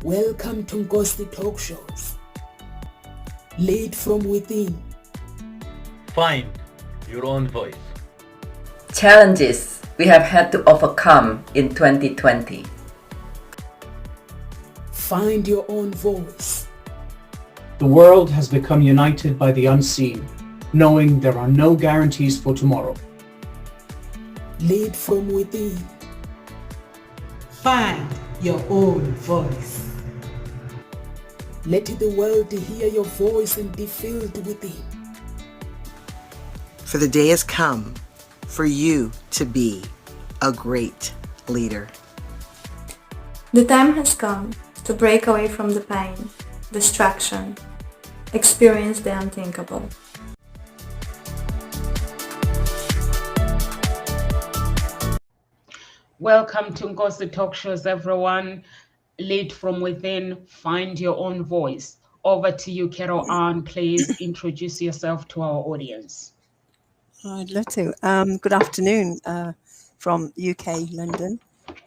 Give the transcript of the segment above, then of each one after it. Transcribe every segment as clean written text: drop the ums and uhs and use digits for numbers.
Welcome to Ngozi Talk Shows. Lead from within. Find your own voice. Challenges we have had to overcome in 2020. Find your own voice. The world has become united by the unseen, knowing there are no guarantees for tomorrow. Lead from within. Find your own voice. Let the world hear your voice and be filled within. For the day has come for you to be a great leader. The time has come to break away from the pain, distraction, experience the unthinkable. Welcome to Ngozi Talk Shows, everyone. Lead from within, find your own voice. Over to you, Carol Ann. Please introduce yourself to our audience. I'd love to. Good afternoon from UK, London.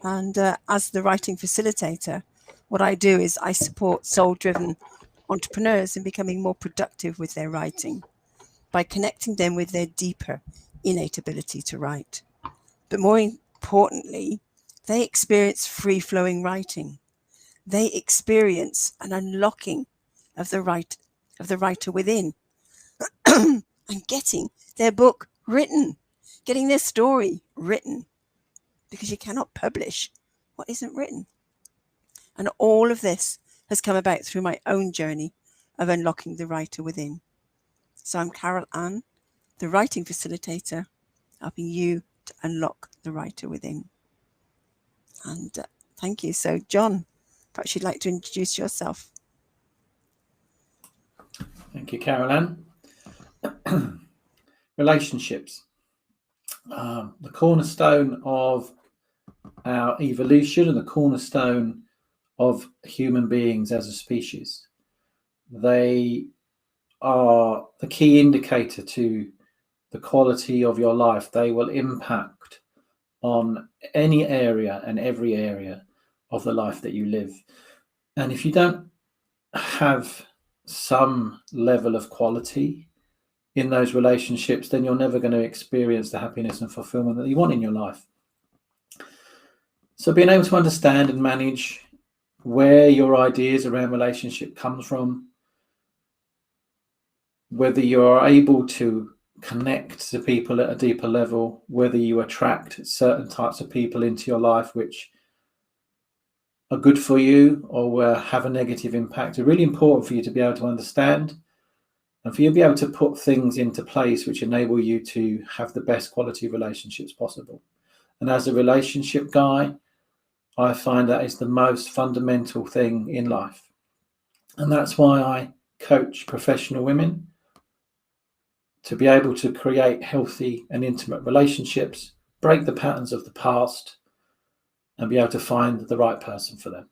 And as the writing facilitator, what I do is I support soul-driven entrepreneurs in becoming more productive with their writing by connecting them with their deeper innate ability to write. But more importantly, they experience free-flowing writing. They experience an unlocking of the writer within and getting their book written, getting their story written, because you cannot publish what isn't written. And all of this has come about through my own journey of unlocking the writer within. So I'm Carol Ann, the writing facilitator, helping you to unlock the writer within. And thank you. So John, perhaps you'd like to introduce yourself. Thank you, Carol Ann. Relationships. The cornerstone of our evolution and the cornerstone of human beings as a species. They are the key indicator to the quality of your life. They will impact on any area and every area of the life that you live. And if you don't have some level of quality in those relationships, then you're never going to experience the happiness and fulfillment that you want in your life. So being able to understand and manage where your ideas around relationship comes from, whether you're able to connect to people at a deeper level, whether you attract certain types of people into your life which are good for you or have a negative impact, are really important for you to be able to understand and for you to be able to put things into place which enable you to have the best quality relationships possible. And as a relationship guy, I find that is the most fundamental thing in life. And that's why I coach professional women to be able to create healthy and intimate relationships, break the patterns of the past, and be able to find the right person for them.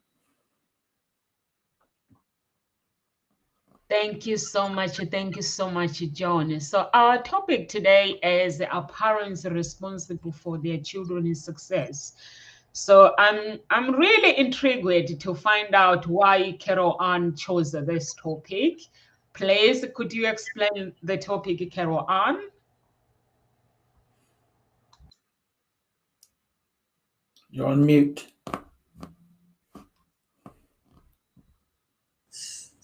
Thank you so much. Thank you so much, John. So our topic today is are parents responsible for their children's success? So I'm really intrigued to find out why Carol Ann chose this topic. Please, could you explain the topic, Carol Ann? You're on mute.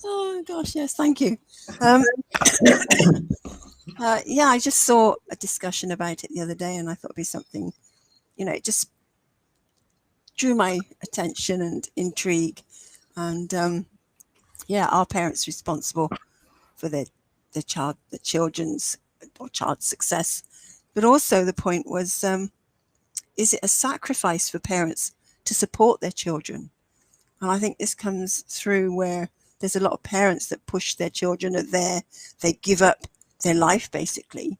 Oh gosh, yes, thank you. Yeah, I just saw a discussion about it the other day and I thought it'd be something, it just drew my attention and intrigue. And are parents responsible for the children's success? But also the point was, is it a sacrifice for parents to support their children? And I think this comes through where there's a lot of parents that push their children they give up their life basically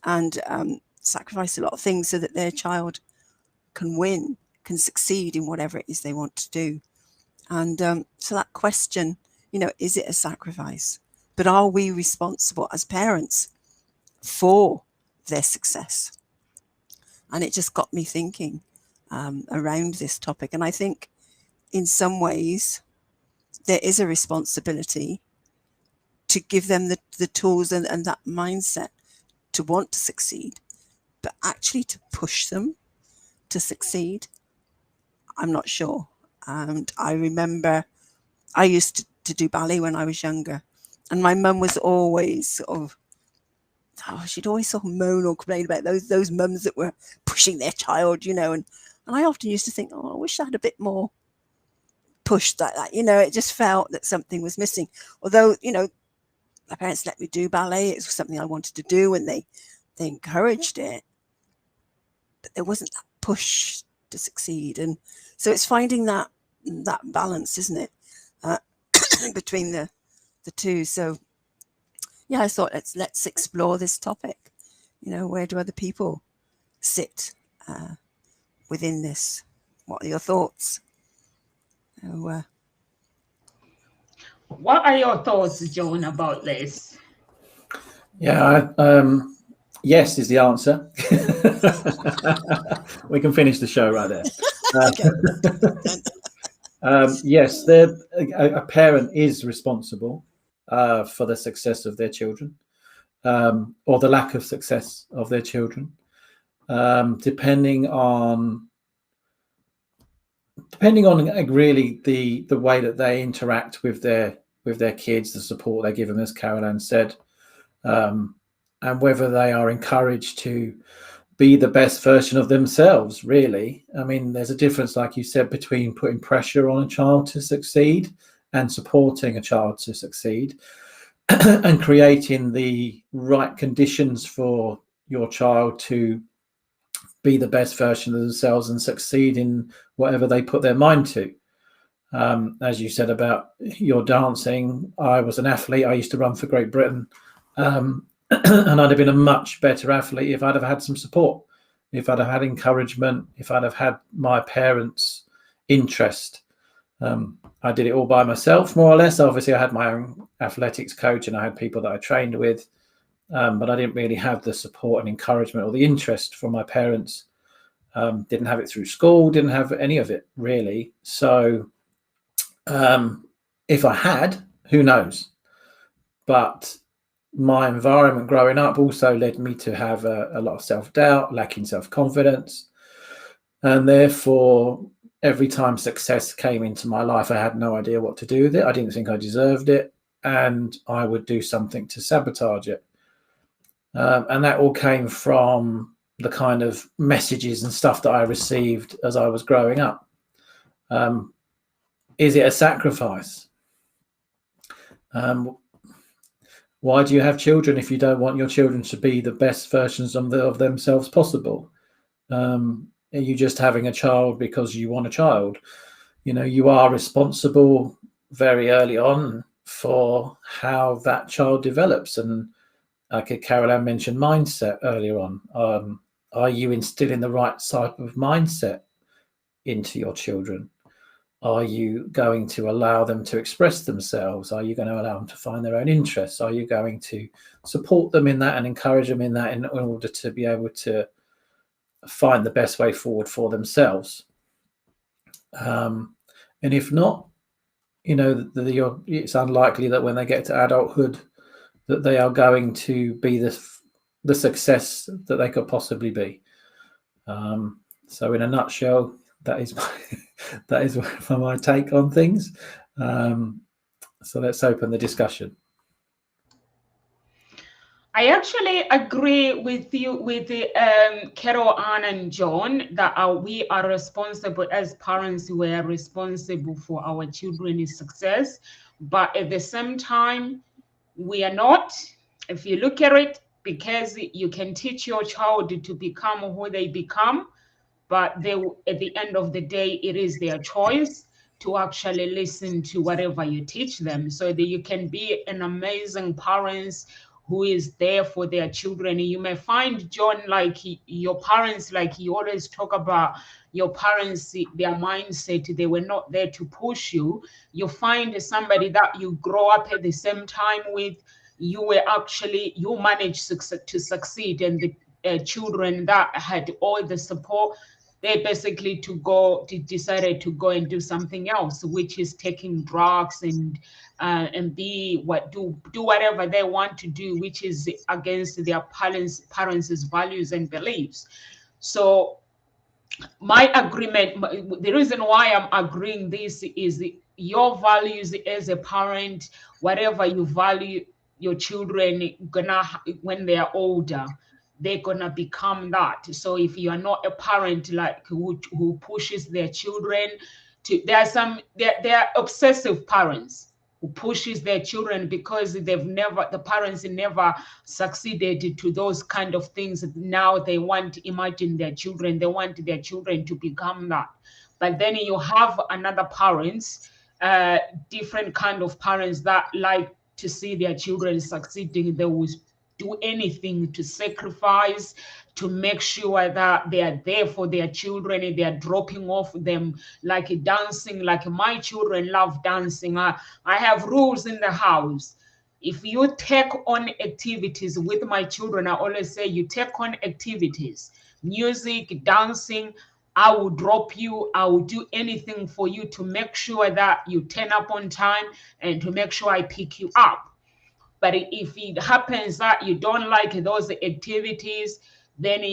and sacrifice a lot of things so that their child can win, can succeed in whatever it is they want to do. And so that question, is it a sacrifice? But are we responsible as parents for their success? And it just got me thinking around this topic. And I think in some ways, there is a responsibility to give them the tools and that mindset to want to succeed, but actually to push them to succeed, I'm not sure. And I remember I used to do ballet when I was younger, and my mum was always sort of, she'd always sort of moan or complain about those mums that were pushing their child, you know, and I often used to think, oh, I wish I had a bit more push like that, you know. It just felt that something was missing. Although, you know, my parents let me do ballet, it was something I wanted to do, and they encouraged it, but there wasn't that push to succeed. And so it's finding that balance, isn't it, between the two. So yeah, I thought let's explore this topic. You know, where do other people sit within this? What are your thoughts? So, what are your thoughts, John, about this? Yeah, yes is the answer. We can finish the show right there. Yes, a parent is responsible for the success of their children, or the lack of success of their children, depending on really the way that they interact with their kids, the support they give them, as Caroline said, and whether they are encouraged to be the best version of themselves, really. I mean, there's a difference, like you said, between putting pressure on a child to succeed and supporting a child to succeed, and creating the right conditions for your child to be the best version of themselves and succeed in whatever they put their mind to. As you said about your dancing, I was an athlete. I used to run for Great Britain. And I'd have been a much better athlete if I'd have had some support, if I'd have had encouragement, if I'd have had my parents' interest. I did it all by myself, more or less. Obviously, I had my own athletics coach and I had people that I trained with, but I didn't really have the support and encouragement or the interest from my parents. Didn't have it through school, didn't have any of it, really. So if I had, who knows? But my environment growing up also led me to have a lot of self-doubt, lacking self-confidence. And therefore, every time success came into my life, I had no idea what to do with it. I didn't think I deserved it. And I would do something to sabotage it. And that all came from the kind of messages and stuff that I received as I was growing up. Is it a sacrifice? Why do you have children if you don't want your children to be the best versions of themselves possible? Are you just having a child because you want a child? You know, you are responsible very early on for how that child develops. And like Caroline mentioned mindset earlier on. Are you instilling the right type of mindset into your children? Are you going to allow them to express themselves? Are you going to allow them to find their own interests? Are you going to support them in that and encourage them in that in order to be able to find the best way forward for themselves? And if not, you know, it's unlikely that when they get to adulthood that they are going to be the success that they could possibly be. So in a nutshell, that is my take on things. So let's open the discussion. I actually agree with you, with Carol, Ann, and John, that we are responsible as parents. We are responsible for our children's success, but at the same time, we are not. If you look at it, because you can teach your child to become who they become, but at the end of the day, it is their choice to actually listen to whatever you teach them, so that you can be an amazing parents who is there for their children. You may find, John, like your parents, like you always talk about your parents, their mindset, they were not there to push you. You find somebody that you grow up at the same time with, you managed to succeed, and the children that had all the support, they basically decided to go and do something else, which is taking drugs and do whatever they want to do, which is against their parents' values and beliefs. So my agreement, the reason why I'm agreeing this is your values as a parent, whatever you value your children when they are older, they're gonna become that. So if you are not a parent like who pushes their children to, there are obsessive parents who pushes their children because the parents never succeeded to those kind of things. Now they want to imagine they want their children to become that. But then you have another parents, different kind of parents that like to see their children succeeding. They will do anything to sacrifice to make sure that they are there for their children, and they are dropping off them like dancing. Like my children love dancing. I have rules in the house. If you take on activities with my children, I always say you take on activities, music, dancing, I will drop you. I will do anything for you to make sure that you turn up on time and to make sure I pick you up. But if it happens that you don't like those activities, then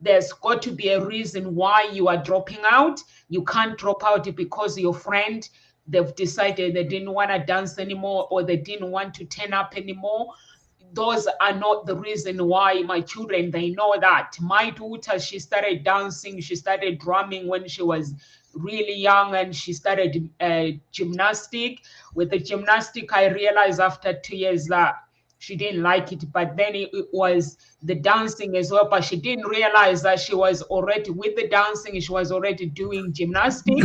there's got to be a reason why you are dropping out. You can't drop out because your friend, they've decided they didn't want to dance anymore, or they didn't want to turn up anymore. Those are not the reason why my children, they know that. My daughter, she started dancing, she started drumming when she was really young, and she started gymnastic. With the gymnastic, I realized after 2 years that she didn't like it, but then it was the dancing as well. But she didn't realize that she was already with the dancing, she was already doing gymnastic.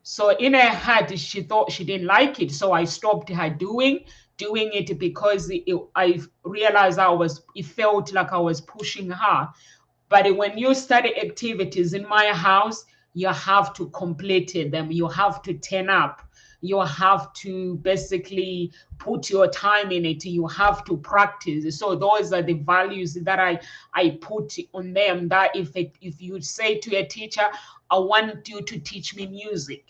So in her head, she thought she didn't like it. So I stopped her doing it because I realized it felt like I was pushing her. But when you study activities in my house, you have to complete them. You have to turn up. You have to basically put your time in it. You have to practice. So those are the values that I put on them. That if you say to a teacher, I want you to teach me music,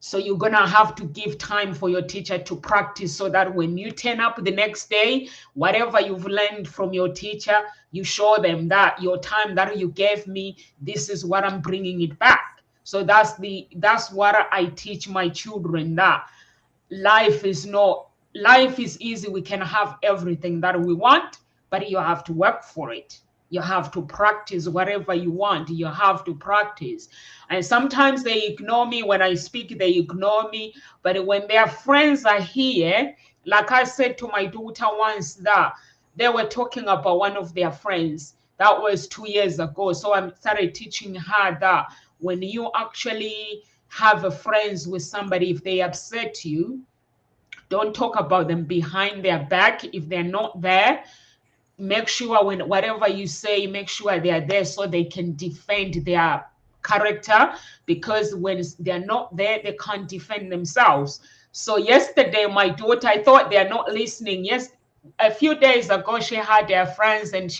so you're going to have to give time for your teacher to practice, so that when you turn up the next day, whatever you've learned from your teacher, you show them that your time that you gave me, this is what I'm bringing it back. So that's what I teach my children, that life is easy. We can have everything that we want, but you have to work for it. You have to practice whatever you want. You have to practice. And sometimes they ignore me when I speak, they ignore me. But when their friends are here, like I said to my daughter once, that they were talking about one of their friends. That was 2 years ago. So I started teaching her that when you actually have a friends with somebody, if they upset you, don't talk about them behind their back. If they're not there, make sure whatever you say, make sure they are there so they can defend their character, because when they're not there, they can't defend themselves. So yesterday, my daughter, I thought they're not listening. Yes, a few days ago, she had their friends, and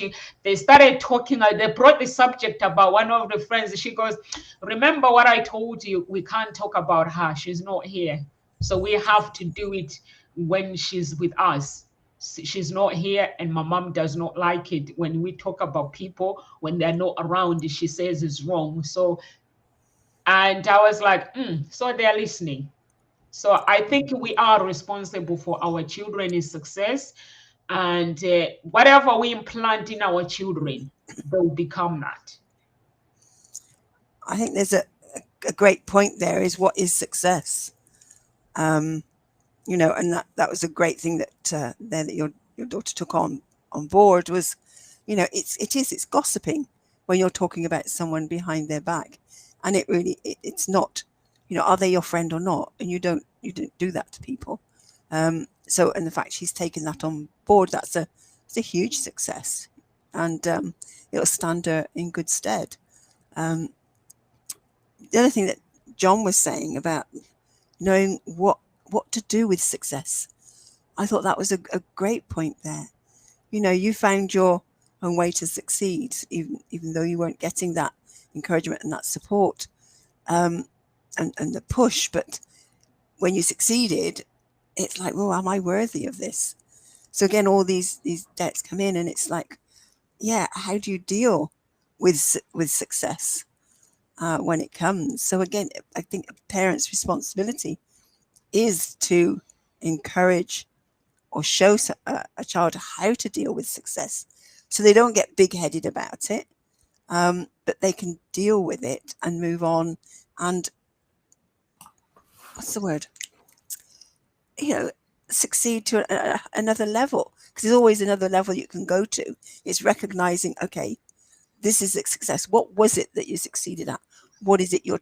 they started talking. They brought the subject about one of the friends. She goes, remember what I told you? We can't talk about her. She's not here. So we have to do it when she's with us. She's not here, and my mom does not like it when we talk about people when they're not around. She says it's wrong. So, and I was like, so they're listening. So I think we are responsible for our children's success, and whatever we implant in our children, they'll become that. I think there's a great point there, is what is success? You know, and that was a great thing that that your daughter took on board, was, you know, it's gossiping when you're talking about someone behind their back, and it's not, you know, are they your friend or not? And you don't do that to people. So, and the fact she's taken that on board, it's a huge success, and it'll stand her in good stead. The other thing that John was saying about knowing what to do with success, I thought that was a great point there. You know, you found your own way to succeed, even though you weren't getting that encouragement and that support, and the push. But when you succeeded, it's like, well, am I worthy of this? So again, all these debts come in, and it's like, yeah, how do you deal with success when it comes? So again, I think a parent's responsibility is to encourage or show a child how to deal with success, so they don't get big-headed about it, but they can deal with it and move on. And what's the word? Succeed to another level, because there's always another level you can go to. It's recognizing, okay, this is a success. What was it that you succeeded at? What is it you're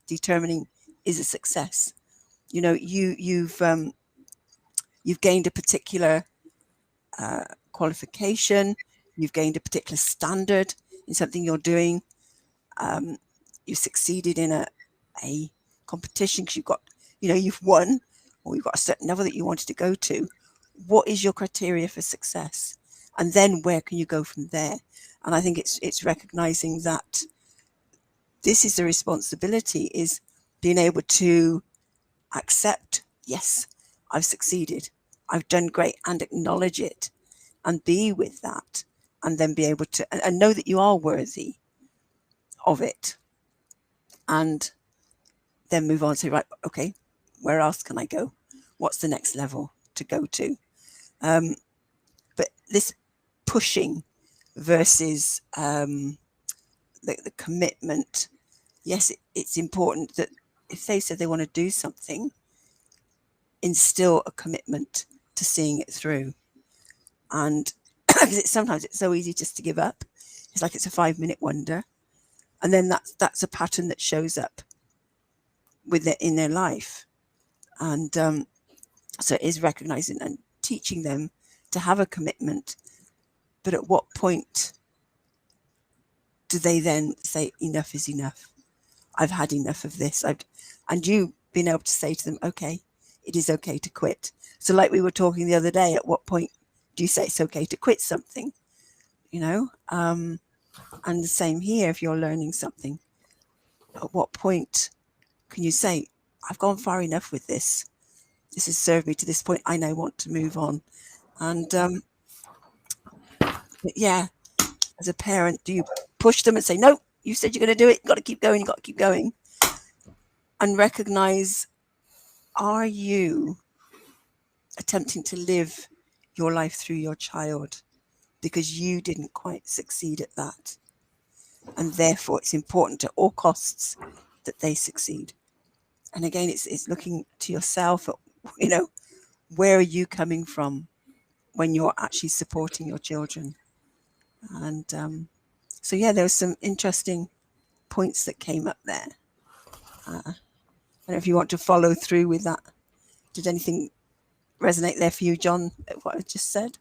determining is a success? You've gained a particular qualification. You've gained a particular standard in something you're doing. You succeeded in a competition because you've won, or you've got a certain level that you wanted to go to. What is your criteria for success? And then where can you go from there? And I think it's recognizing that this is the responsibility, is being able to accept, yes, I've succeeded, I've done great, and acknowledge it and be with that, and then be able to and know that you are worthy of it, and then move on and say, right, okay, where else can I go? What's the next level to go to? But this pushing versus the commitment, yes, it's important that if they said they want to do something, instill a commitment to seeing it through. And because sometimes it's so easy just to give up. It's like it's a 5-minute wonder, and then that's a pattern that shows up in their life. And so it is recognizing and teaching them to have a commitment, but at what point do they then say enough is enough? I've had enough of this. And you being able to say to them, okay, it is okay to quit. So like we were talking the other day, at what point do you say it's okay to quit something? And the same here, if you're learning something, at what point can you say, I've gone far enough with this. This has served me to this point. I now want to move on. And yeah, as a parent, do you push them and say, no, you said you're going to do it. You've got to keep going. You've got to keep going. And recognize, are you attempting to live your life through your child because you didn't quite succeed at that? And therefore, it's important at all costs that they succeed. And again, it's looking to yourself at, where are you coming from when you're actually supporting your children? And so, yeah, there were some interesting points that came up there. I don't know if you want to follow through with that. Did anything resonate there for you, John, what I just said?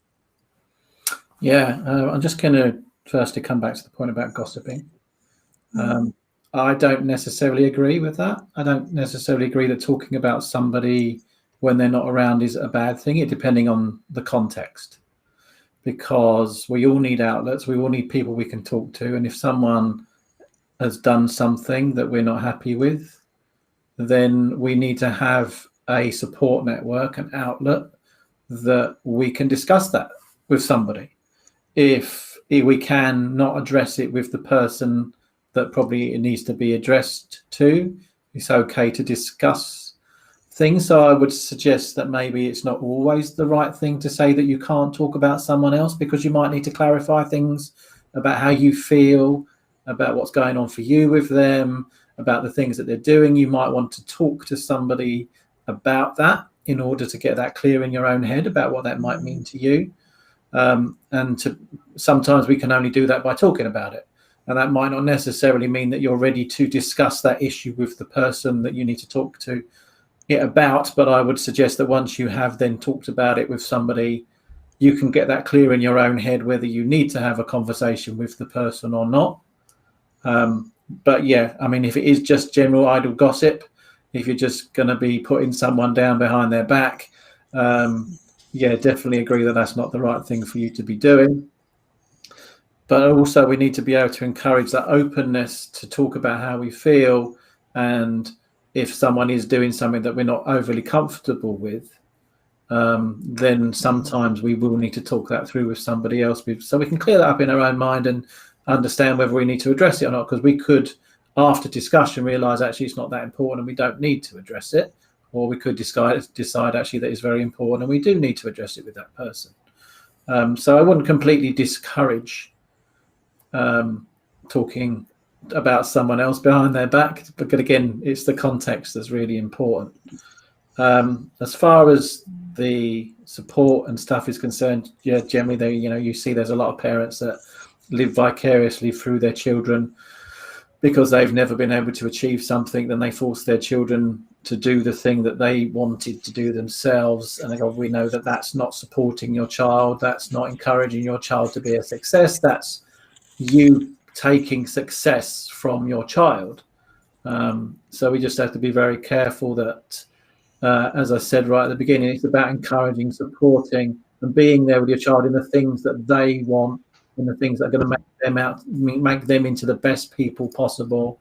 Yeah, I'm just going to firstly come back to the point about gossiping. I don't necessarily agree with that. I don't necessarily agree that talking about somebody when they're not around is a bad thing, depending on the context. Because we all need outlets, we all need people we can talk to. And if someone has done something that we're not happy with, then we need to have a support network, an outlet that we can discuss that with somebody. If we can not address it with the person that probably it needs to be addressed to, it's okay to discuss things. So I would suggest that maybe it's not always the right thing to say that you can't talk about someone else, because you might need to clarify things about how you feel, about what's going on for you with them, about the things that they're doing. You might want to talk to somebody about that in order to get that clear in your own head about what that might mean to you. Sometimes we can only do that by talking about it. And that might not necessarily mean that you're ready to discuss that issue with the person that you need to talk to it about. But I would suggest that once you have then talked about it with somebody, you can get that clear in your own head whether you need to have a conversation with the person or not. But yeah, I mean, if it is just general idle gossip, if you're just going to be putting someone down behind their back, yeah, definitely agree that that's not the right thing for you to be doing. but also we need to be able to encourage that openness to talk about how we feel, and if someone is doing something that we're not overly comfortable with, then sometimes we will need to talk that through with somebody else, so we can clear that up in our own mind and understand whether we need to address it or not, because we could, after discussion, realize actually it's not that important and we don't need to address it, or we could decide actually that it's very important and we do need to address it with that person. So I wouldn't completely discourage talking about someone else behind their back, but again, it's the context that's really important. As far as the support and stuff is concerned, yeah, generally you see there's a lot of parents that live vicariously through their children because they've never been able to achieve something. Then they force their children to do the thing that they wanted to do themselves, and they go, we know that that's not supporting your child, that's not encouraging your child to be a success, that's you taking success from your child. So we just have to be very careful that, as I said right at the beginning, it's about encouraging, supporting, and being there with your child in the things that they want, in the things that are going to make them into the best people possible.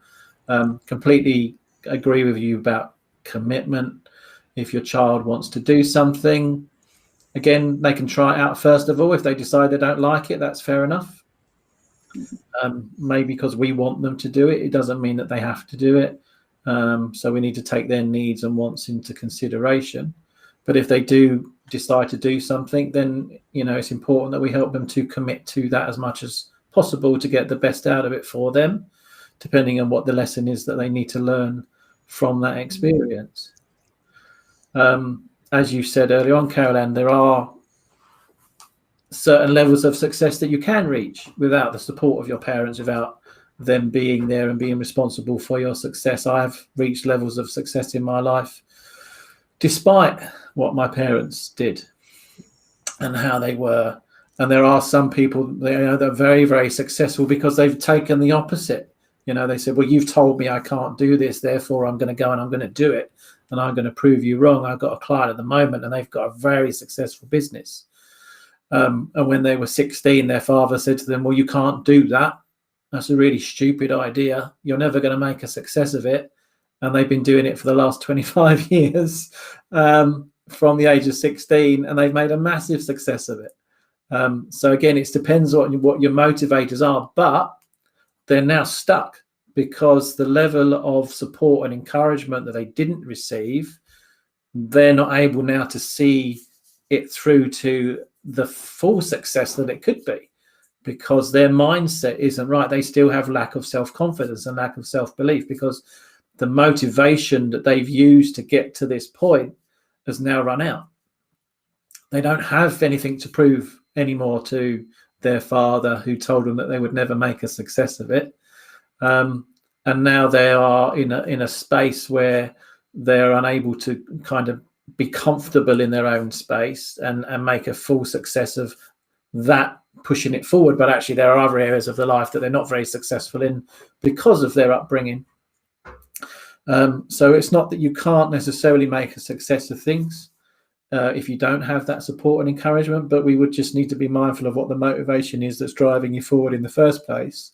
Completely agree with you about commitment. If your child wants to do something, again, they can try it out first of all. If they decide they don't like it, that's fair enough. Maybe because we want them to do it, it doesn't mean that they have to do it. So we need to take their needs and wants into consideration. But if they do decide to do something, then it's important that we help them to commit to that as much as possible to get the best out of it for them, depending on what the lesson is that they need to learn from that experience. As you said earlier on, Carol-Anne, there are certain levels of success that you can reach without the support of your parents, without them being there and being responsible for your success. I've reached levels of success in my life despite what my parents did and how they were. And there are some people that are very, very successful because they've taken the opposite. They said, well, you've told me I can't do this, therefore I'm going to go and I'm going to do it, and I'm going to prove you wrong. I've got a client at the moment and they've got a very successful business. And when they were 16, their father said to them, well, you can't do that. That's a really stupid idea. You're never going to make a success of it. And they've been doing it for the last 25 years from the age of 16, and they've made a massive success of it. So again, it depends on what your motivators are, but they're now stuck because the level of support and encouragement that they didn't receive, they're not able now to see it through to the full success that it could be, because their mindset isn't right. They still have lack of self-confidence and lack of self-belief because the motivation that they've used to get to this point has now run out. They don't have anything to prove anymore to their father, who told them that they would never make a success of it. And now they are in a space where they're unable to kind of be comfortable in their own space and make a full success of that, pushing it forward. But actually there are other areas of their life that they're not very successful in because of their upbringing. So it's not that you can't necessarily make a success of things if you don't have that support and encouragement, but we would just need to be mindful of what the motivation is that's driving you forward in the first place,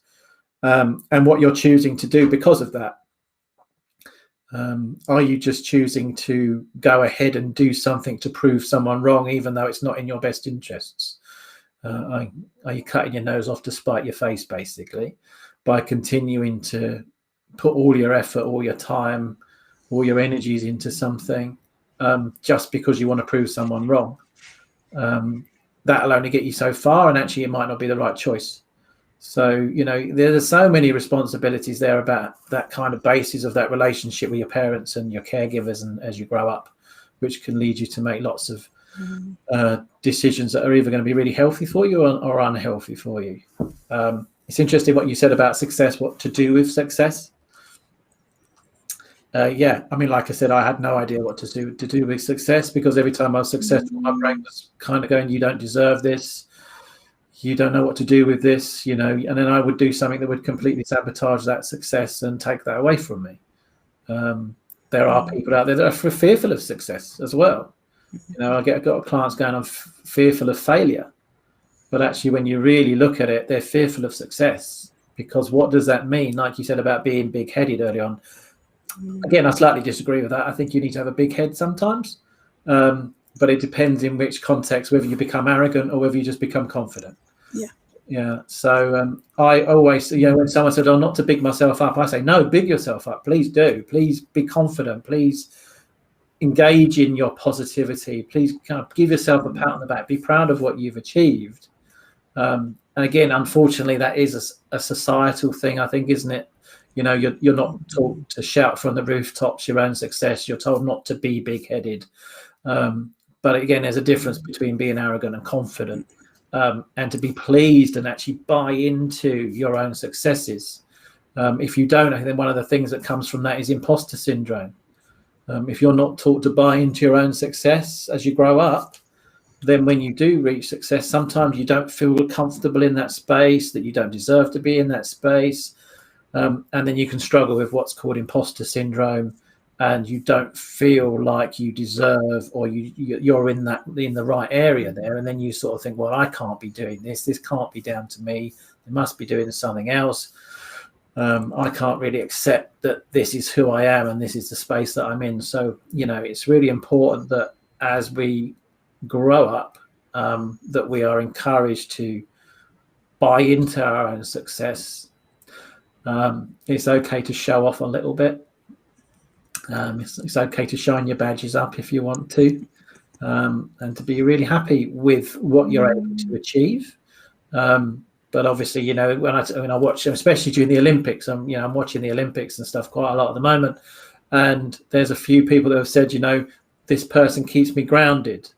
and what you're choosing to do because of that. Are you just choosing to go ahead and do something to prove someone wrong, even though it's not in your best interests? Are you cutting your nose off to spite your face, basically, by continuing to put all your effort, all your time, all your energies into something just because you want to prove someone wrong? That'll only get you so far, and actually it might not be the right choice. So, there's so many responsibilities there about that kind of basis of that relationship with your parents and your caregivers, and as you grow up, which can lead you to make lots of decisions that are either going to be really healthy for you or unhealthy for you. It's interesting what you said about success, what to do with success. Like I said, I had no idea what to do with success, because every time I was successful, my brain was kind of going, you don't deserve this, you don't know what to do with this, and then I would do something that would completely sabotage that success and take that away from me. There are people out there that are fearful of success as well. I've got clients going, I'm fearful of failure. but actually when you really look at it, they're fearful of success. Because what does that mean? Like you said about being big-headed early on. Again, I slightly disagree with that. I think you need to have a big head sometimes, but it depends in which context, whether you become arrogant or whether you just become confident. Yeah. So I always, when someone said, "Oh, not to big myself up," I say, "No, big yourself up. Please do. Please be confident. Please engage in your positivity. Please kind of give yourself a pat on the back. Be proud of what you've achieved." And again, unfortunately, that is a societal thing, I think, isn't it? You're not taught to shout from the rooftops your own success. You're told not to be big-headed. But again, there's a difference between being arrogant and confident, and to be pleased and actually buy into your own successes. If you don't, I think one of the things that comes from that is imposter syndrome. If you're not taught to buy into your own success as you grow up, then when you do reach success, sometimes you don't feel comfortable in that space, that you don't deserve to be in that space. And then you can struggle with what's called imposter syndrome, and you don't feel like you deserve, or you're in the right area there. And then you sort of think, well, I can't be doing this. This can't be down to me. They must be doing something else. I can't really accept that this is who I am and this is the space that I'm in. So, it's really important that as we grow up, that we are encouraged to buy into our own success. It's okay to show off a little bit. It's okay to shine your badges up if you want to, and to be really happy with what you're able to achieve. But obviously, when I watch, especially during the Olympics, I'm watching the Olympics and stuff quite a lot at the moment, and there's a few people that have said, this person keeps me grounded.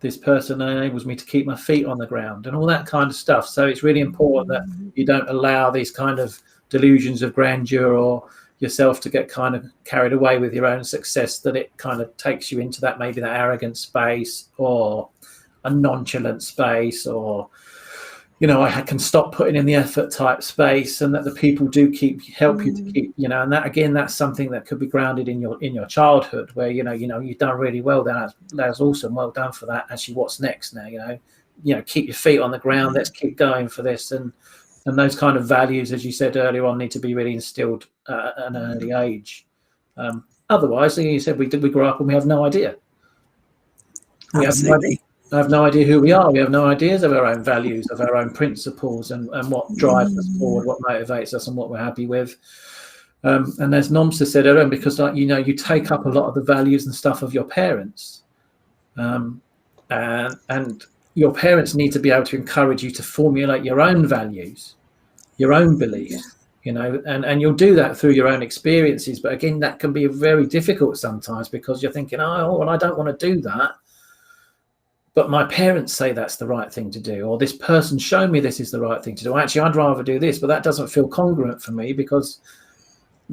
This person enables me to keep my feet on the ground and all that kind of stuff. So it's really important that you don't allow these kind of delusions of grandeur or yourself to get kind of carried away with your own success, that it kind of takes you into that, maybe that arrogant space or a nonchalant space, or I can stop putting in the effort type space, and that the people do help you to keep, and that, again, that's something that could be grounded in your childhood, where you've done really well. That's awesome. Well done for that. Actually, what's next now? Keep your feet on the ground. Let's keep going for this, and those kind of values, as you said earlier on, need to be really instilled at an early age. Otherwise, like you said, we grow up and we have no idea. I have no idea who we are. We have no ideas of our own values, of our own principles, and what drives us forward, what motivates us, and what we're happy with. And as Nomsa said earlier, because you take up a lot of the values and stuff of your parents, and your parents need to be able to encourage you to formulate your own values, your own beliefs. And you'll do that through your own experiences. But again, that can be very difficult sometimes, because you're thinking, oh, well, I don't want to do that, but my parents say that's the right thing to do, or this person showed me this is the right thing to do. Actually, I'd rather do this, but that doesn't feel congruent for me because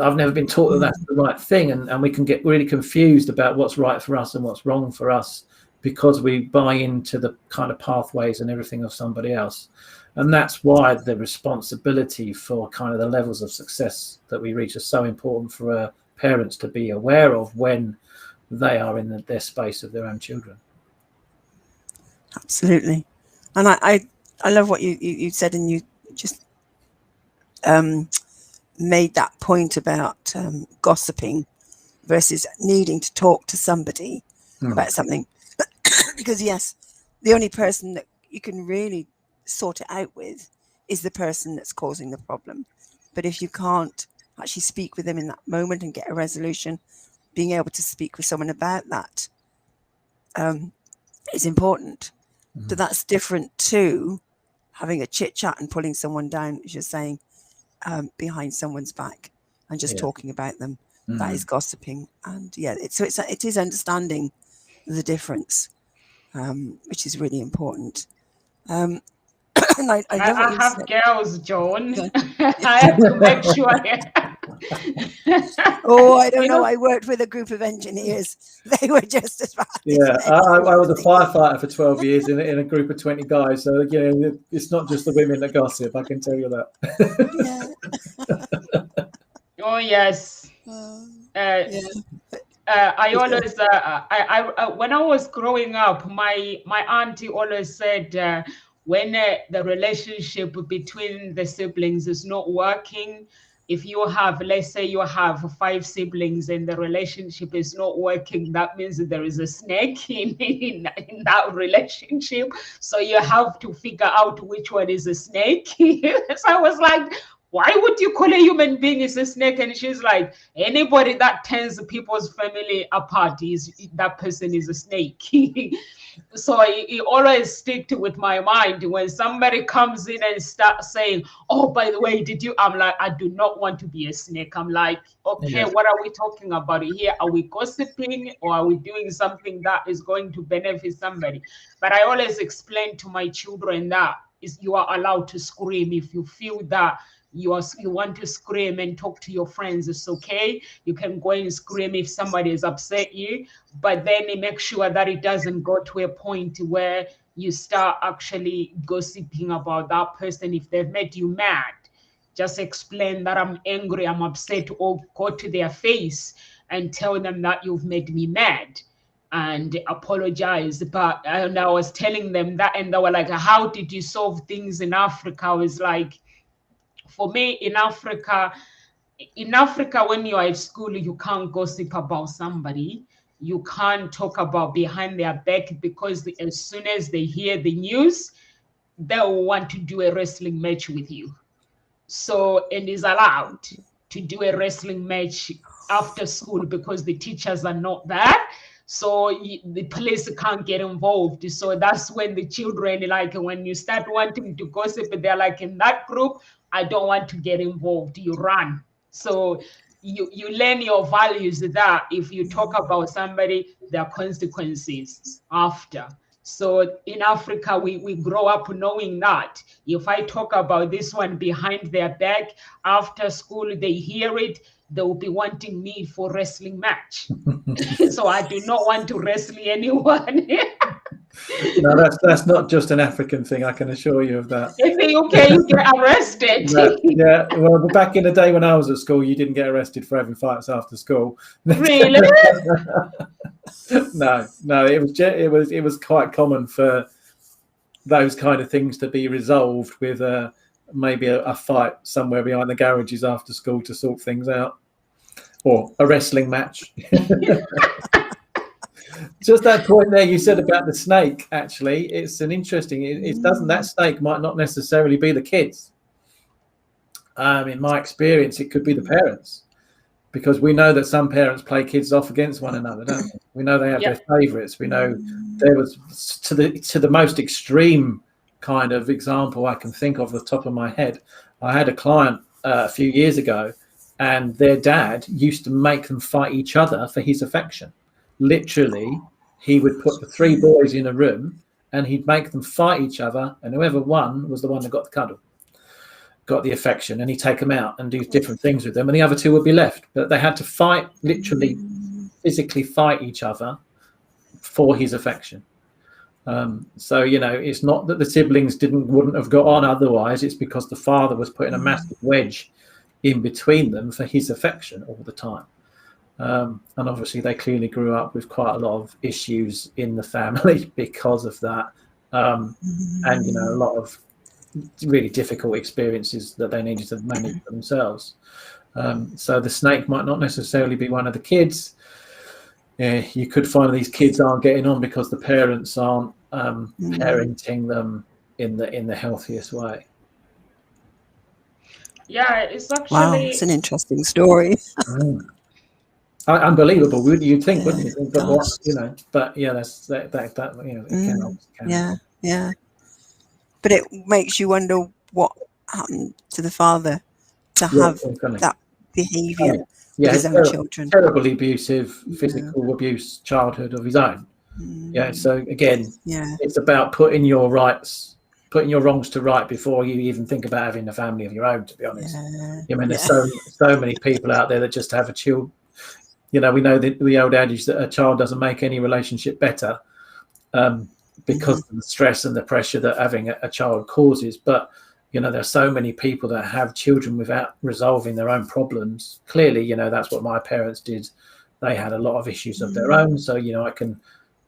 I've never been taught that that's the right thing. And we can get really confused about what's right for us and what's wrong for us, because we buy into the kind of pathways and everything of somebody else. And that's why the responsibility for kind of the levels of success that we reach is so important for parents to be aware of when they are in their space of their own children. Absolutely. And I love what you said, and you just made that point about gossiping versus needing to talk to somebody about something. Because yes, the only person that you can really sort it out with is the person that's causing the problem. But if you can't actually speak with them in that moment and get a resolution, being able to speak with someone about that is important. So that's different to having a chit chat and pulling someone down, as you're saying, behind someone's back and just talking about them. That is gossiping. And it is understanding the difference, which is really important. And I have girls, John. I have to make sure. Oh, I don't know. I worked with a group of engineers. They were just as bad. Yeah, I was a firefighter for 12 years in a group of 20 guys. So, it's not just the women that gossip, I can tell you that. Oh, yes. I always, when I was growing up, my auntie always said, when the relationship between the siblings is not working, if you have, let's say you have 5 siblings and the relationship is not working, that means that there is a snake in that relationship. So you have to figure out which one is a snake. So I was like, why would you call a human being is a snake? And she's like, anybody that tears people's family apart, that person is a snake. So it always stick with my mind when somebody comes in and starts saying, oh, by the way, did you? I'm like, I do not want to be a snake. I'm like, okay, what are we talking about here? Are we gossiping or are we doing something that is going to benefit somebody? But I always explain to my children that you are allowed to scream if you feel that you want to scream and talk to your friends. It's okay. You can go and scream if somebody has upset you, but then make sure that it doesn't go to a point where you start actually gossiping about that person. If they've made you mad, just explain that I'm angry, I'm upset, or go to their face and tell them that you've made me mad and apologize. And I was telling them that, and they were like, how did you solve things in Africa? I was like, for me, in Africa, when you are at school, you can't gossip about somebody. You can't talk about behind their back, because as soon as they hear the news, they'll want to do a wrestling match with you. So, and it's allowed to do a wrestling match after school because the teachers are not there. So the police can't get involved. So that's when the children, like when you start wanting to gossip, they're like, in that group, I don't want to get involved. You run. So you learn your values that if you talk about somebody, there are consequences after. So in Africa, we grow up knowing that if I talk about this one behind their back, after school, they hear it, they will be wanting me for wrestling match. So I do not want to wrestle anyone. No, that's not just an African thing, I can assure you of that. In the UK, you get arrested. Yeah, well, back in the day when I was at school, you didn't get arrested for having fights after school. Really? No, it was quite common for those kind of things to be resolved with maybe a fight somewhere behind the garages after school to sort things out, or a wrestling match. Just that point there you said about the snake, actually, it's an interesting, it doesn't, that snake might not necessarily be the kids. In my experience, it could be the parents, because we know that some parents play kids off against one another, don't we? We know they have their favorites. We know there was, to the most extreme kind of example I can think of the top of my head. I had a client a few years ago, and their dad used to make them fight each other for his affection. Literally, he would put the 3 boys in a room and he'd make them fight each other, and whoever won was the one that got the cuddle, got the affection, and he'd take them out and do different things with them, and the other 2 would be left. But they had to fight, literally physically fight each other for his affection. So, you know, it's not that the siblings wouldn't have got on otherwise, it's because the father was putting a massive wedge in between them for his affection all the time. And obviously they clearly grew up with quite a lot of issues in the family because of that, and you know, a lot of really difficult experiences that they needed to manage themselves. So the snake might not necessarily be one of the kids. You could find these kids aren't getting on because the parents aren't parenting them in the healthiest way. Yeah, it's actually, wow, it's an interesting story. Unbelievable, you'd think, wouldn't you? But what, you know, but yeah, that's that you know, it can. Yeah. But it makes you wonder what happened to the father to have that behaviour with his own children. Terribly abusive, physical abuse childhood of his own. Yeah. So again, it's about putting your wrongs to right before you even think about having a family of your own, to be honest. I mean, there's so many people out there that just have a child. You know, we know the old adage that a child doesn't make any relationship better because of the stress and the pressure that having a child causes. But, you know, there's so many people that have children without resolving their own problems. Clearly, you know, that's what my parents did. They had a lot of issues of their own. So, you know, I can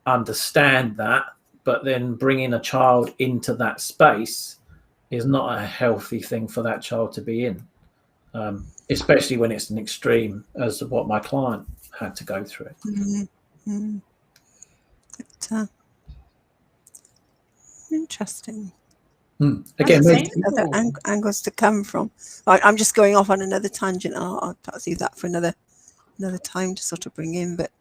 understand that. but then bringing a child into that space is not a healthy thing for that child to be in, especially when it's an extreme as what my client had to go through. Interesting. Again, other angles to come from. I'm just going off on another tangent. I'll perhaps leave that for another time to sort of bring in. But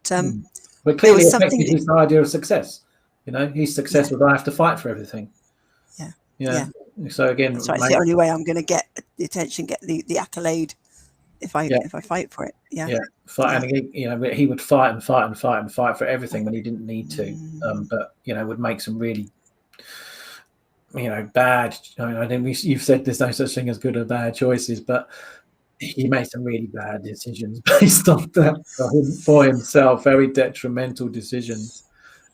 clearly affected his idea of success. You know, his success was I have to fight for everything. Yeah. So again, that's right. It's the only way I'm going to get the attention, get the accolade, if I fight for it. And he would fight and fight and fight and fight for everything when he didn't need to. But would make some really bad. I think you've said there's no such thing as good or bad choices, but he made some really bad decisions based on that for himself. Very detrimental decisions.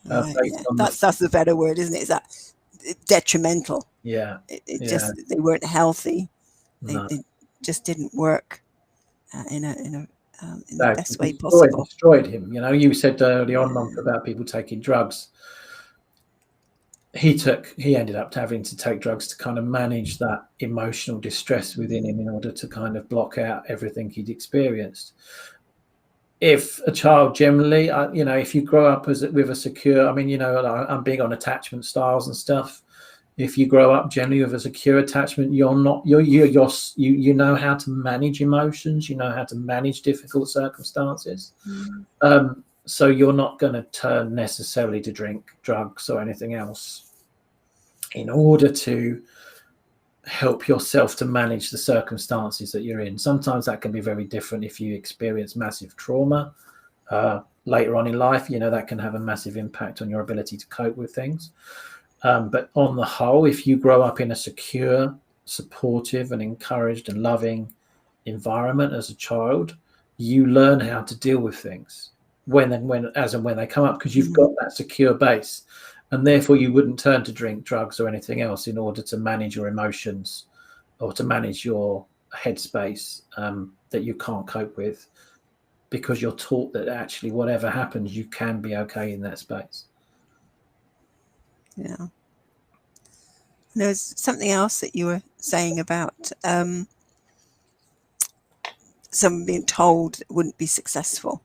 That's the better word, isn't it? Is that detrimental? Yeah. Just they weren't healthy. They just didn't work in the best way possible. Destroyed him. You said early on, Monk, about people taking drugs. He ended up having to take drugs to kind of manage that emotional distress within him in order to kind of block out everything he'd experienced. If a child generally, if you grow up with a secure, I'm big on attachment styles and stuff. If you grow up generally with a secure attachment, you know how to manage emotions, you know how to manage difficult circumstances. So you're not going to turn necessarily to drink, drugs, or anything else in order to help yourself to manage the circumstances that you're in. Sometimes that can be very different if you experience massive trauma later on in life. That can have a massive impact on your ability to cope with things. But on the whole, if you grow up in a secure, supportive and encouraged and loving environment as a child, you learn how to deal with things when they come up, because you've got that secure base, and therefore you wouldn't turn to drink, drugs or anything else in order to manage your emotions or to manage your headspace that you can't cope with, because you're taught that actually whatever happens, you can be okay in that space. Yeah. There's something else that you were saying about someone being told it wouldn't be successful.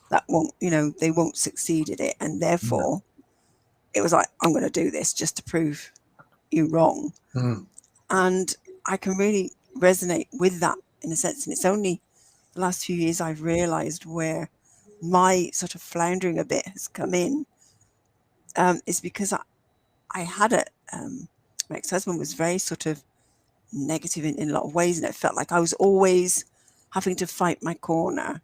That won't, they won't succeed at it. And therefore, it was like, I'm going to do this just to prove you wrong. And I can really resonate with that in a sense. And it's only the last few years I've realized where my sort of floundering a bit has come in, is because I had my ex-husband was very sort of negative in a lot of ways. And it felt like I was always having to fight my corner,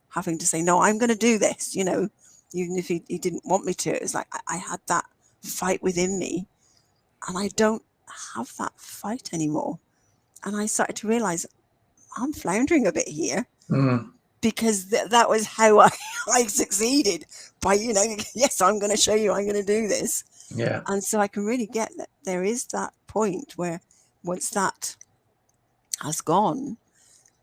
having to say, no, I'm going to do this, even if he didn't want me to. It was like I had that fight within me, and I don't have that fight anymore. And I started to realize I'm floundering a bit here, because that was how I succeeded by, yes, I'm going to show you, I'm going to do this. Yeah. And so I can really get that there is that point where once that has gone,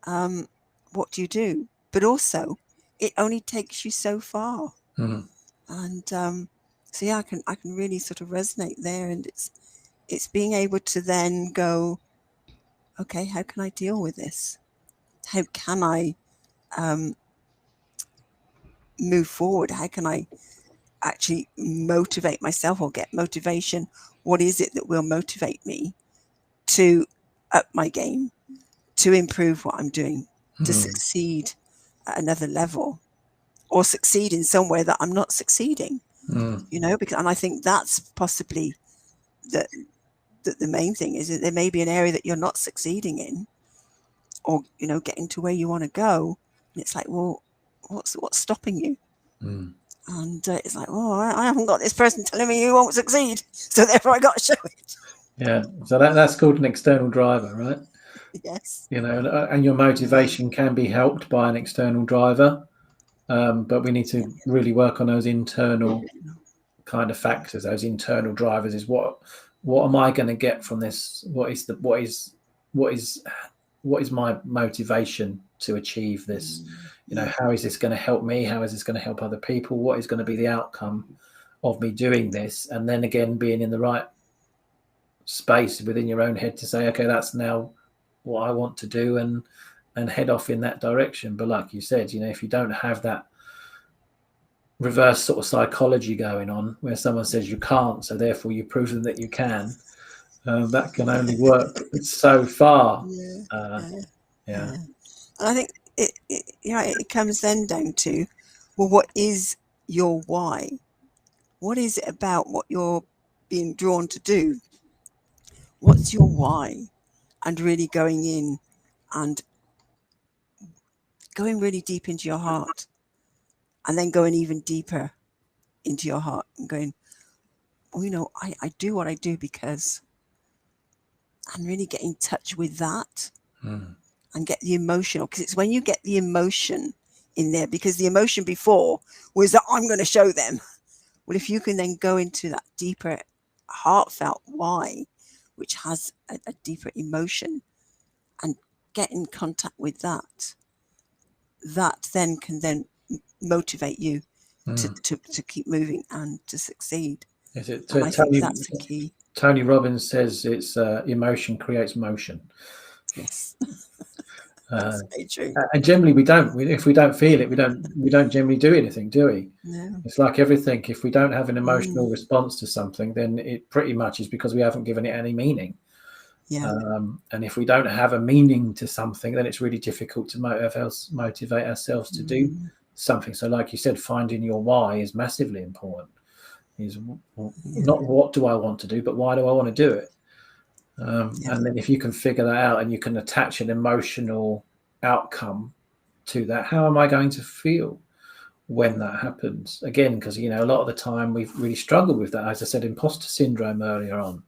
what do you do? But also, it only takes you so far. And so I can really sort of resonate there. And it's being able to then go, okay, how can I deal with this? How can I move forward? How can I actually motivate myself or get motivation? What is it that will motivate me to up my game, to improve what I'm doing, to succeed at another level, or succeed in somewhere that I'm not succeeding? Because, and I think that's possibly the main thing, is that there may be an area that you're not succeeding in, or getting to where you want to go, and it's like, well, what's stopping you? And it's like, oh, I haven't got this person telling me you won't succeed, so therefore I got to show it. Yeah, so that's called an external driver, right? Yes. And your motivation can be helped by an external driver, but we need to really work on those internal kind of factors, those internal drivers. Is what am I going to get from this? What is my motivation to achieve this? How is this going to help me? How is this going to help other people? What is going to be the outcome of me doing this, and then again being in the right space within your own head to say, okay, that's now what I want to do, and head off in that direction. But like you said, if you don't have that reverse sort of psychology going on where someone says you can't, so therefore you prove them that you can, that can only work so far. And I think it comes then down to, well, what is your why? What is it about what you're being drawn to do? What's your why? And really going in and going really deep into your heart, and then going even deeper into your heart and going, well, I do what I do because I'm really get in touch with that and get the emotional, because it's when you get the emotion in there, because the emotion before was that I'm going to show them. Well, if you can then go into that deeper heartfelt why, which has a deeper emotion, and get in contact with that then can then motivate you to keep moving and to succeed. Is it? And I think that's the key. Tony Robbins says it's emotion creates motion. Yes. That's very true. And generally we don't. If we don't feel it, we don't generally do anything, do we? No. It's like everything. If we don't have an emotional response to something, then it pretty much is because we haven't given it any meaning. Yeah. And if we don't have a meaning to something, then it's really difficult to motivate ourselves to do something. So like you said, finding your why is massively important. Is not what do I want to do, but why do I want to do it? And then if you can figure that out and you can attach an emotional outcome to that, how am I going to feel when that happens? Again, because a lot of the time we've really struggled with that. As I said, imposter syndrome earlier on.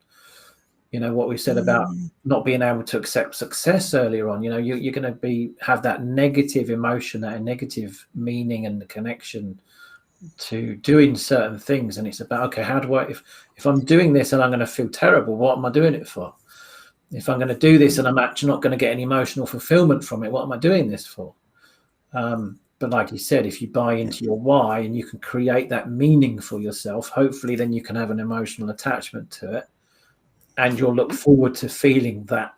What we said about not being able to accept success earlier on. You're going to have that negative emotion, that negative meaning and the connection to doing certain things. And it's about, okay, how do I, if I'm doing this and I'm going to feel terrible, what am I doing it for? If I'm going to do this and I'm actually not going to get any emotional fulfillment from it, what am I doing this for? But like you said, if you buy into your why and you can create that meaning for yourself, hopefully then you can have an emotional attachment to it. And you'll look forward to feeling that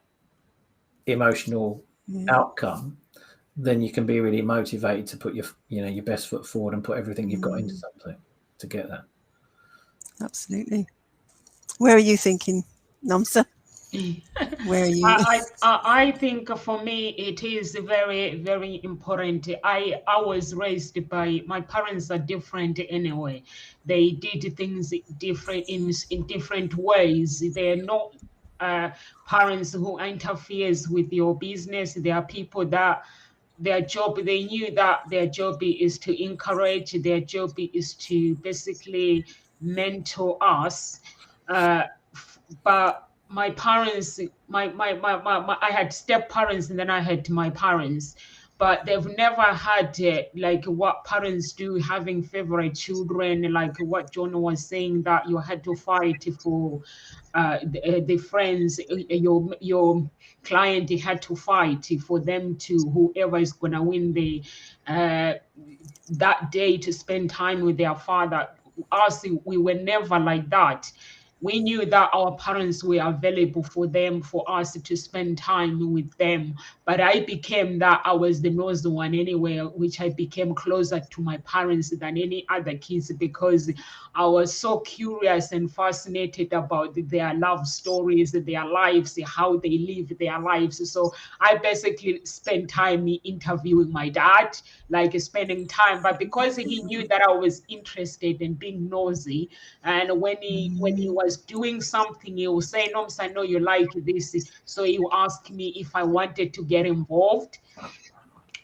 emotional outcome. Then you can be really motivated to put your best foot forward and put everything you've got into something to get that. Absolutely. Where are you thinking, Namsa? Where are you? I think for me it is very, very important. I was raised by, my parents are different anyway. They did things different in different ways. They're not parents who interferes with your business. They are people that their job, they knew that their job is to encourage, their job is to basically mentor us. But my parents, I had step parents and then I had my parents, but they've never had like what parents do, having favorite children, like what John was saying, that you had to fight for the friends, your client had to fight for them to, whoever is going to win the that day to spend time with their father. Us, we were never like that. We knew that our parents were available for them, for us to spend time with them. But I became that I was the nosy one anyway, which I became closer to my parents than any other kids, because I was so curious and fascinated about their love stories, their lives, how they live their lives. So I basically spent time interviewing my dad, like spending time. But because he knew that I was interested in being nosy, and when he was doing something, he will say, "No, I know you like this." So he will ask me if I wanted to get involved.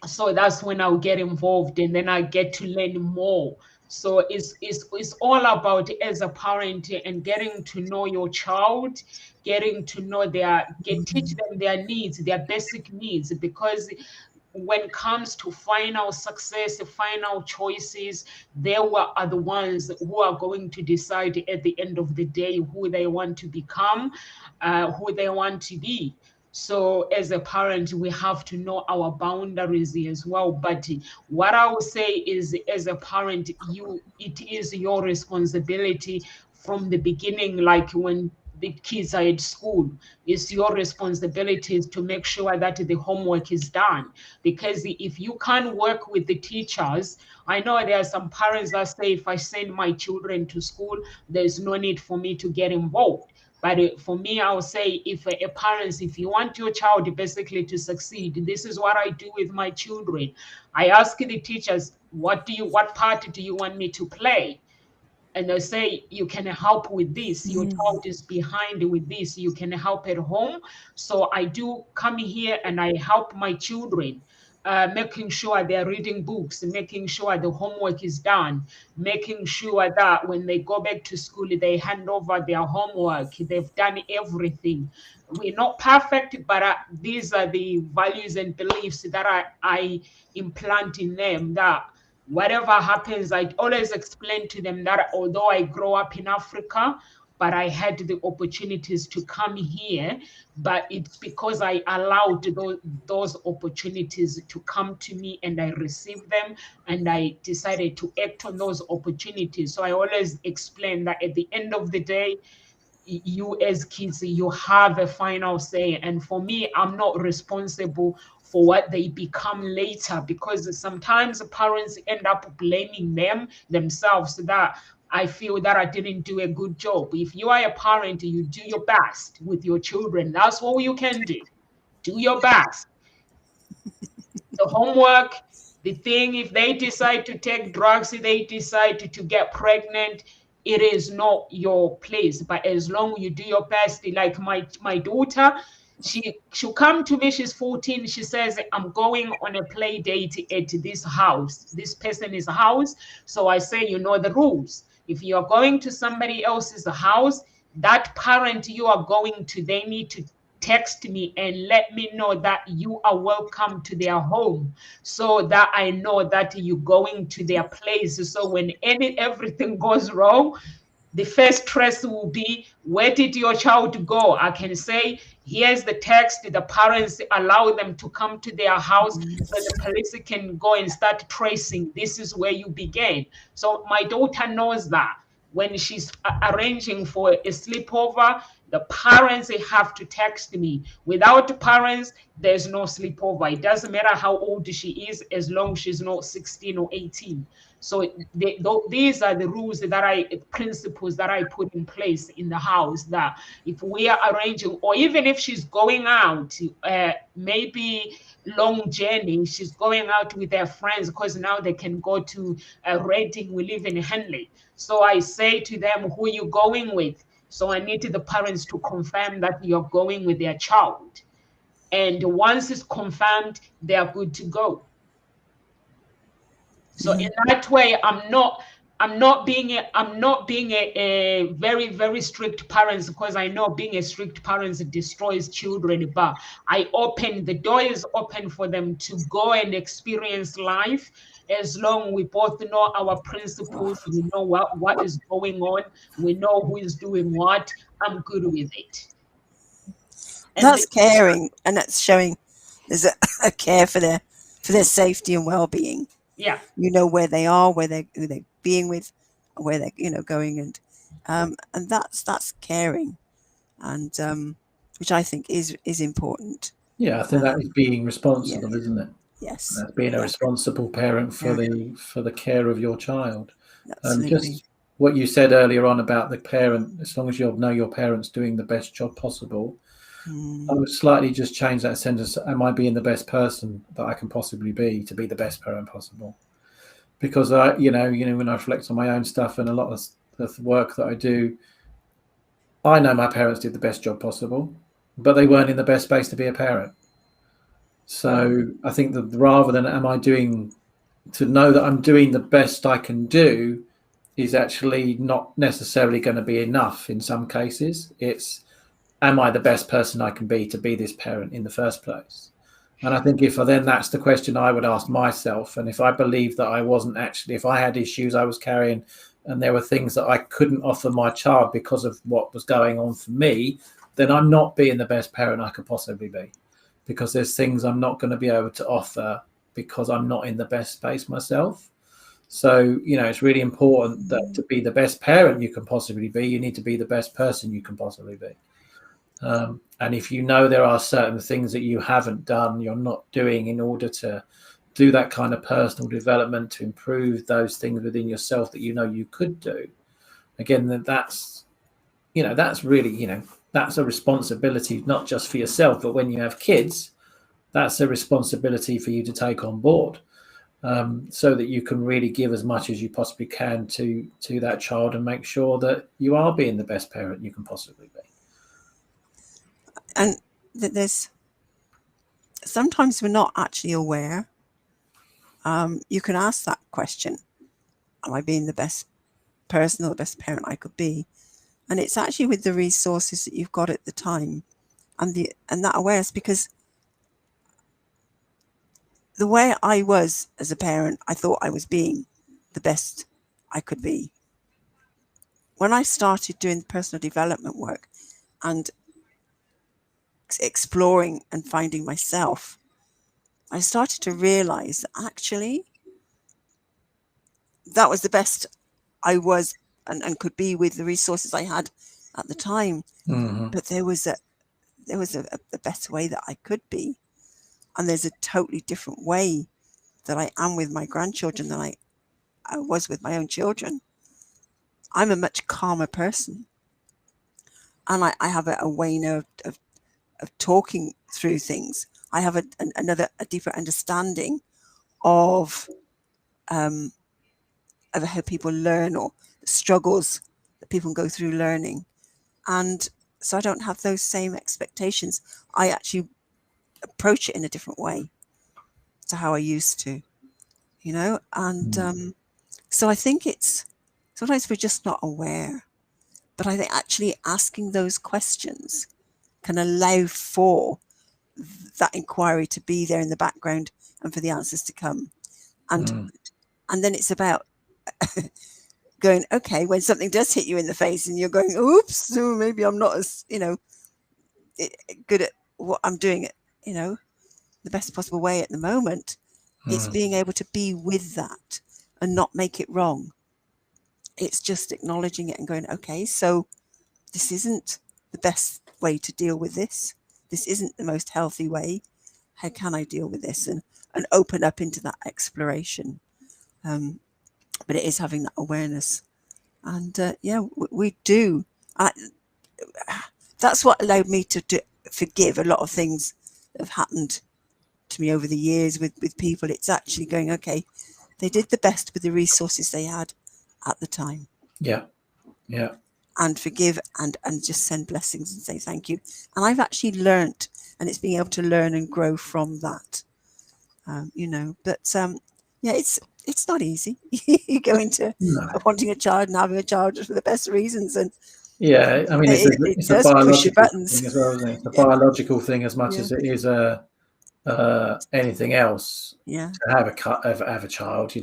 So that's when I'll get involved, and then I get to learn more. So it's all about, as a parent, and getting to know your child, getting to know teach them their needs, their basic needs, because when it comes to final success, final choices, they are the ones who are going to decide at the end of the day who they want to become, who they want to be. So as a parent, we have to know our boundaries as well. But what I will say is, as a parent, it is your responsibility from the beginning, like when the kids are at school, it's your responsibility to make sure that the homework is done. Because if you can't work with the teachers, I know there are some parents that say, if I send my children to school, there's no need for me to get involved. But for me, I would say, if a parents, if you want your child basically to succeed, this is what I do with my children. I ask the teachers, what part do you want me to play? And they say, you can help with this, your child is behind with this, you can help at home. So I do come here and I help my children, making sure they're reading books, making sure the homework is done, making sure that when they go back to school, they hand over their homework, they've done everything. We're not perfect, but these are the values and beliefs that I implant in them, that whatever happens, I always explain to them that although I grow up in Africa, but I had the opportunities to come here, but it's because I allowed those opportunities to come to me, and I received them, and I decided to act on those opportunities. So I always explain that at the end of the day, you as kids, you have a final say. And for me, I'm not responsible for what they become later, because sometimes parents end up blaming themselves, that I feel that I didn't do a good job. If you are a parent, you do your best with your children. That's all you can do. Do your best. The homework, the thing, if they decide to take drugs, if they decide to get pregnant, it is not your place. But as long as you do your best, like my daughter, she'll come to me, she's 14, she says, I'm going on a play date at this house, this person's house. So I say, you know the rules. If you're going to somebody else's house, that parent you are going to, they need to text me and let me know that you are welcome to their home, so that I know that you're going to their place. So when everything goes wrong, the first stress will be, where did your child go? I can say, here's the text, the parents allow them to come to their house, so the police can go and start tracing. This is where you began. So my daughter knows that when she's arranging for a sleepover, the parents, they have to text me. Without parents, there's no sleepover. It doesn't matter how old she is, as long as she's not 16 or 18. So these are the rules principles that I put in place in the house, that if we are arranging, or even if she's going out, maybe long journey, she's going out with her friends, because now they can go to Reading, we live in Henley. So I say to them, who are you going with? So I need the parents to confirm that you're going with their child. And once it's confirmed, they are good to go. So in that way, I'm not being a very, very strict parent, because I know being a strict parent destroys children. But the door is open for them to go and experience life. As long we both know our principles, we know what is going on, we know who is doing what, I'm good with it. And that's caring, and that's showing there's a care for their safety and well-being. Yeah, you know where they are, who they're being with, where they're going, and that's caring, and which I think is important. Yeah, I think that is being responsible, yes. isn't it? Yes, that's being a responsible parent for the care of your child. Just what you said earlier on about the parent, as long as you know your parent's doing the best job possible. I would slightly just change that sentence. Am I being the best person that I can possibly be to be the best parent possible? Because when I reflect on my own stuff and a lot of the work that I do, I know my parents did the best job possible, but they weren't in the best space to be a parent. So I think that rather than to know that I'm doing the best I can do is actually not necessarily going to be enough in some cases. It's, am I the best person I can be to be this parent in the first place? And I think that's the question I would ask myself. And if I believed that I wasn't actually, if I had issues I was carrying and there were things that I couldn't offer my child because of what was going on for me, then I'm not being the best parent I could possibly be, because there's things I'm not going to be able to offer because I'm not in the best space myself. So, it's really important that to be the best parent you can possibly be, you need to be the best person you can possibly be. And if you know there are certain things that you haven't done, you're not doing in order to do that kind of personal development, to improve those things within yourself that you could do, again, that's really, that's a responsibility, not just for yourself, but when you have kids, that's a responsibility for you to take on board, so that you can really give as much as you possibly can to that child and make sure that you are being the best parent you can possibly be. And there's sometimes we're not actually aware. You can ask that question, am I being the best person or the best parent I could be? And it's actually with the resources that you've got at the time and that awareness, because the way I was as a parent, I thought I was being the best I could be. When I started doing personal development work and exploring and finding myself, I started to realize that actually that was the best I was and could be with the resources I had at the time. Mm-hmm. But there was a better way that I could be. And there's a totally different way that I am with my grandchildren than I was with my own children. I'm a much calmer person. And I have a way now of talking through things. I have a deeper understanding of how people learn, or the struggles that people go through learning. And so I don't have those same expectations. I actually approach it in a different way to how I used to, and so I think it's sometimes we're just not aware, but I think actually asking those questions can allow for that inquiry to be there in the background and for the answers to come. And then it's about going, okay, when something does hit you in the face and you're going, oops, so maybe I'm not as, good at what I'm doing, the best possible way at the moment. It's being able to be with that and not make it wrong. It's just acknowledging it and going, okay, so this isn't the best way to deal with this. This isn't the most healthy way. How can I deal with this? And open up into that exploration. But it is having that awareness. And we do. That's what allowed me to forgive a lot of things that have happened to me over the years with people. It's actually going, okay, they did the best with the resources they had at the time. Yeah. And forgive and just send blessings and say thank you. And I've actually learnt, and it's being able to learn and grow from that. But it's not easy. You go into wanting a child and having a child just for the best reasons, and I mean, it's a biological thing as well, isn't it? It's a biological thing as much as it is anything else. Yeah. To have a child,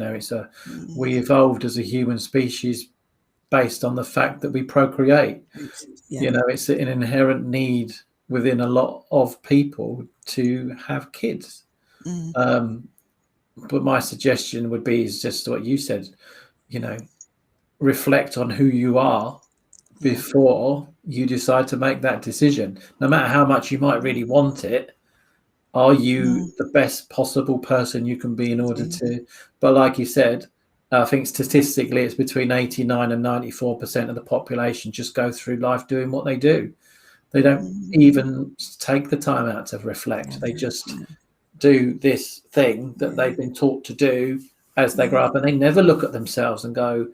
we evolved as a human species based on the fact that we procreate. It's an inherent need within a lot of people to have kids. But my suggestion would be is just what you said, reflect on who you are before you decide to make that decision. No matter how much you might really want it, are you the best possible person you can be in order to? But like you said, I think statistically it's between 89 and 94% of the population just go through life doing what they do. They don't even take the time out to reflect. They just do this thing that they've been taught to do as they grow up, and they never look at themselves and go,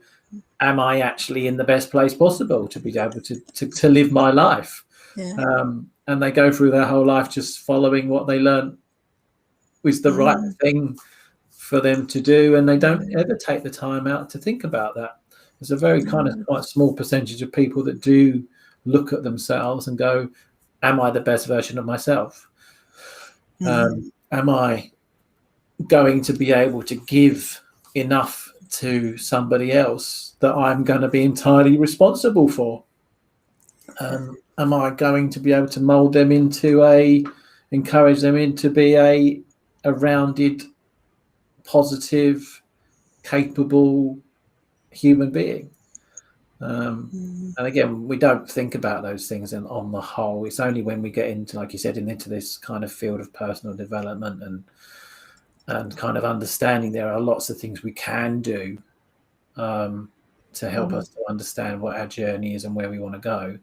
am I actually in the best place possible to be able to live my life? And they go through their whole life just following what they learned was the right thing for them to do, and they don't ever take the time out to think about that. There's a very quite small percentage of people that do look at themselves and go, am I the best version of myself? Am I going to be able to give enough to somebody else that I'm going to be entirely responsible for? And am I going to be able to mold them into encourage them into be a rounded, positive, capable human being? And again, we don't think about those things on the whole. It's only when we get into, like you said, into this kind of field of personal development and kind of understanding there are lots of things we can do to help us to understand what our journey is and where we want to go,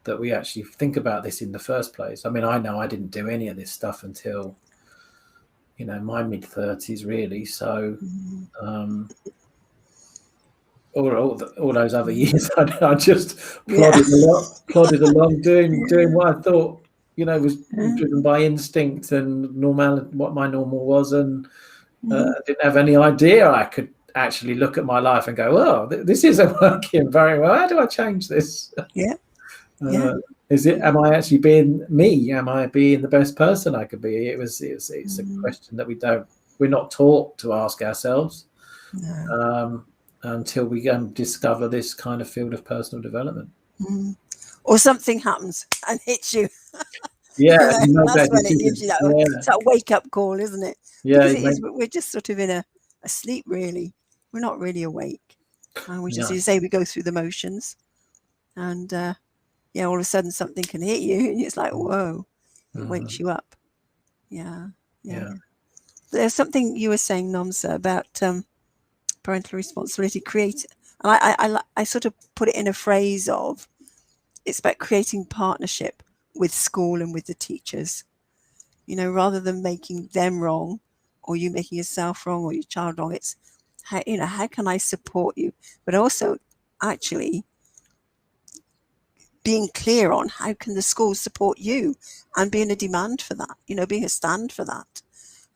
that we actually think about this in the first place. I mean, I know I didn't do any of this stuff until, my mid-30s, really. So all those other years, I just plodded along, doing what I thought, was driven by instinct and what my normal was, and I didn't have any idea I could actually look at my life and go, "Oh, this isn't working very well. How do I change this?" Am I actually being me? Am I being the best person I could be? It's a question that we're not taught to ask ourselves. Until we discover this kind of field of personal development. Or something happens and hits you. Yeah, that's when it gives you that. It's that wake-up call, isn't it? Yeah, because we're just sort of in a sleep, really. We're not really awake, and we just, you say, we go through the motions, and all of a sudden something can hit you, and it's like, whoa, it wakes you up. Yeah. There's something you were saying, Nomsa, about parental responsibility, and I sort of put it in a phrase of, it's about creating partnership with school and with the teachers, rather than making them wrong or you making yourself wrong or your child wrong. It's how can I support you, but also actually being clear on how can the school support you and being a demand for that, being a stand for that.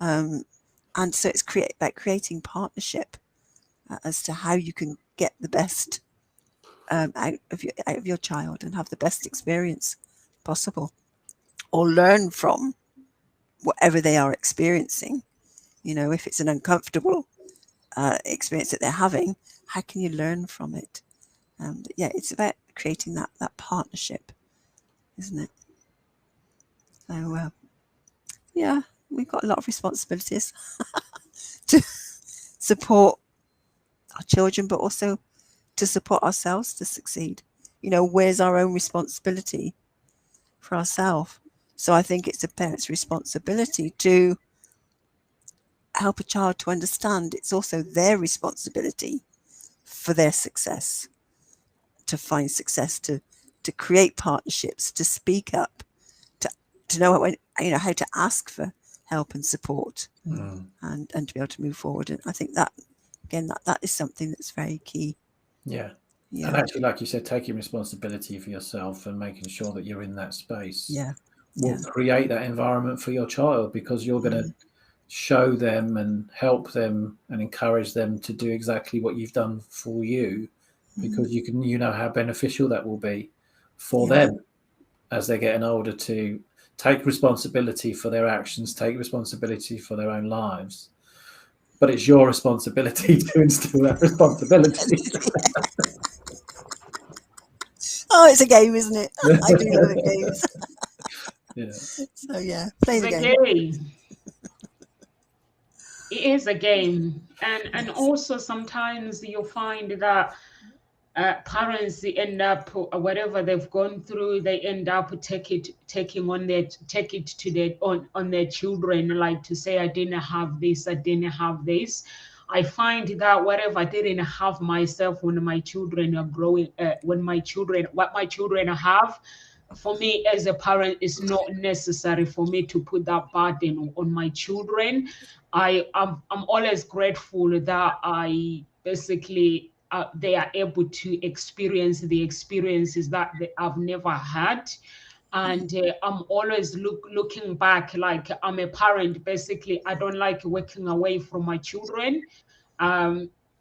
And so it's about creating partnership as to how you can get the best out of your child and have the best experience possible, or learn from whatever they are experiencing. If it's an uncomfortable experience that they're having, how can you learn from it? It's about creating that partnership, isn't it? So we've got a lot of responsibilities to support our children, but also to support ourselves to succeed. Where's our own responsibility for ourselves? So I think it's a parent's responsibility to help a child to understand it's also their responsibility for their success, to find success, to create partnerships, to speak up, to know how to ask for help and support, and to be able to move forward. And I think that, again, that is something that's very key. Yeah. And actually, like you said, taking responsibility for yourself and making sure that you're in that space will create that environment for your child, because you're going to show them and help them and encourage them to do exactly what you've done for you, because you know how beneficial that will be for them as they're getting older, to take responsibility for their actions, take responsibility for their own lives. But it's your responsibility to instill that responsibility. Oh, it's a game, isn't it? I do love it, games. So play the game. It is a game, and also sometimes you'll find that parents, they end up, whatever they've gone through, they end up take it on their children, like to say, I didn't have this, I didn't have this. I find that whatever I didn't have myself when my children are growing, what my children have, for me as a parent, it's not necessary for me to put that burden on my children. I'm always grateful that I basically they are able to experience the experiences that I've never had. And I'm always looking back, like I'm a parent, basically I don't like working away from my children.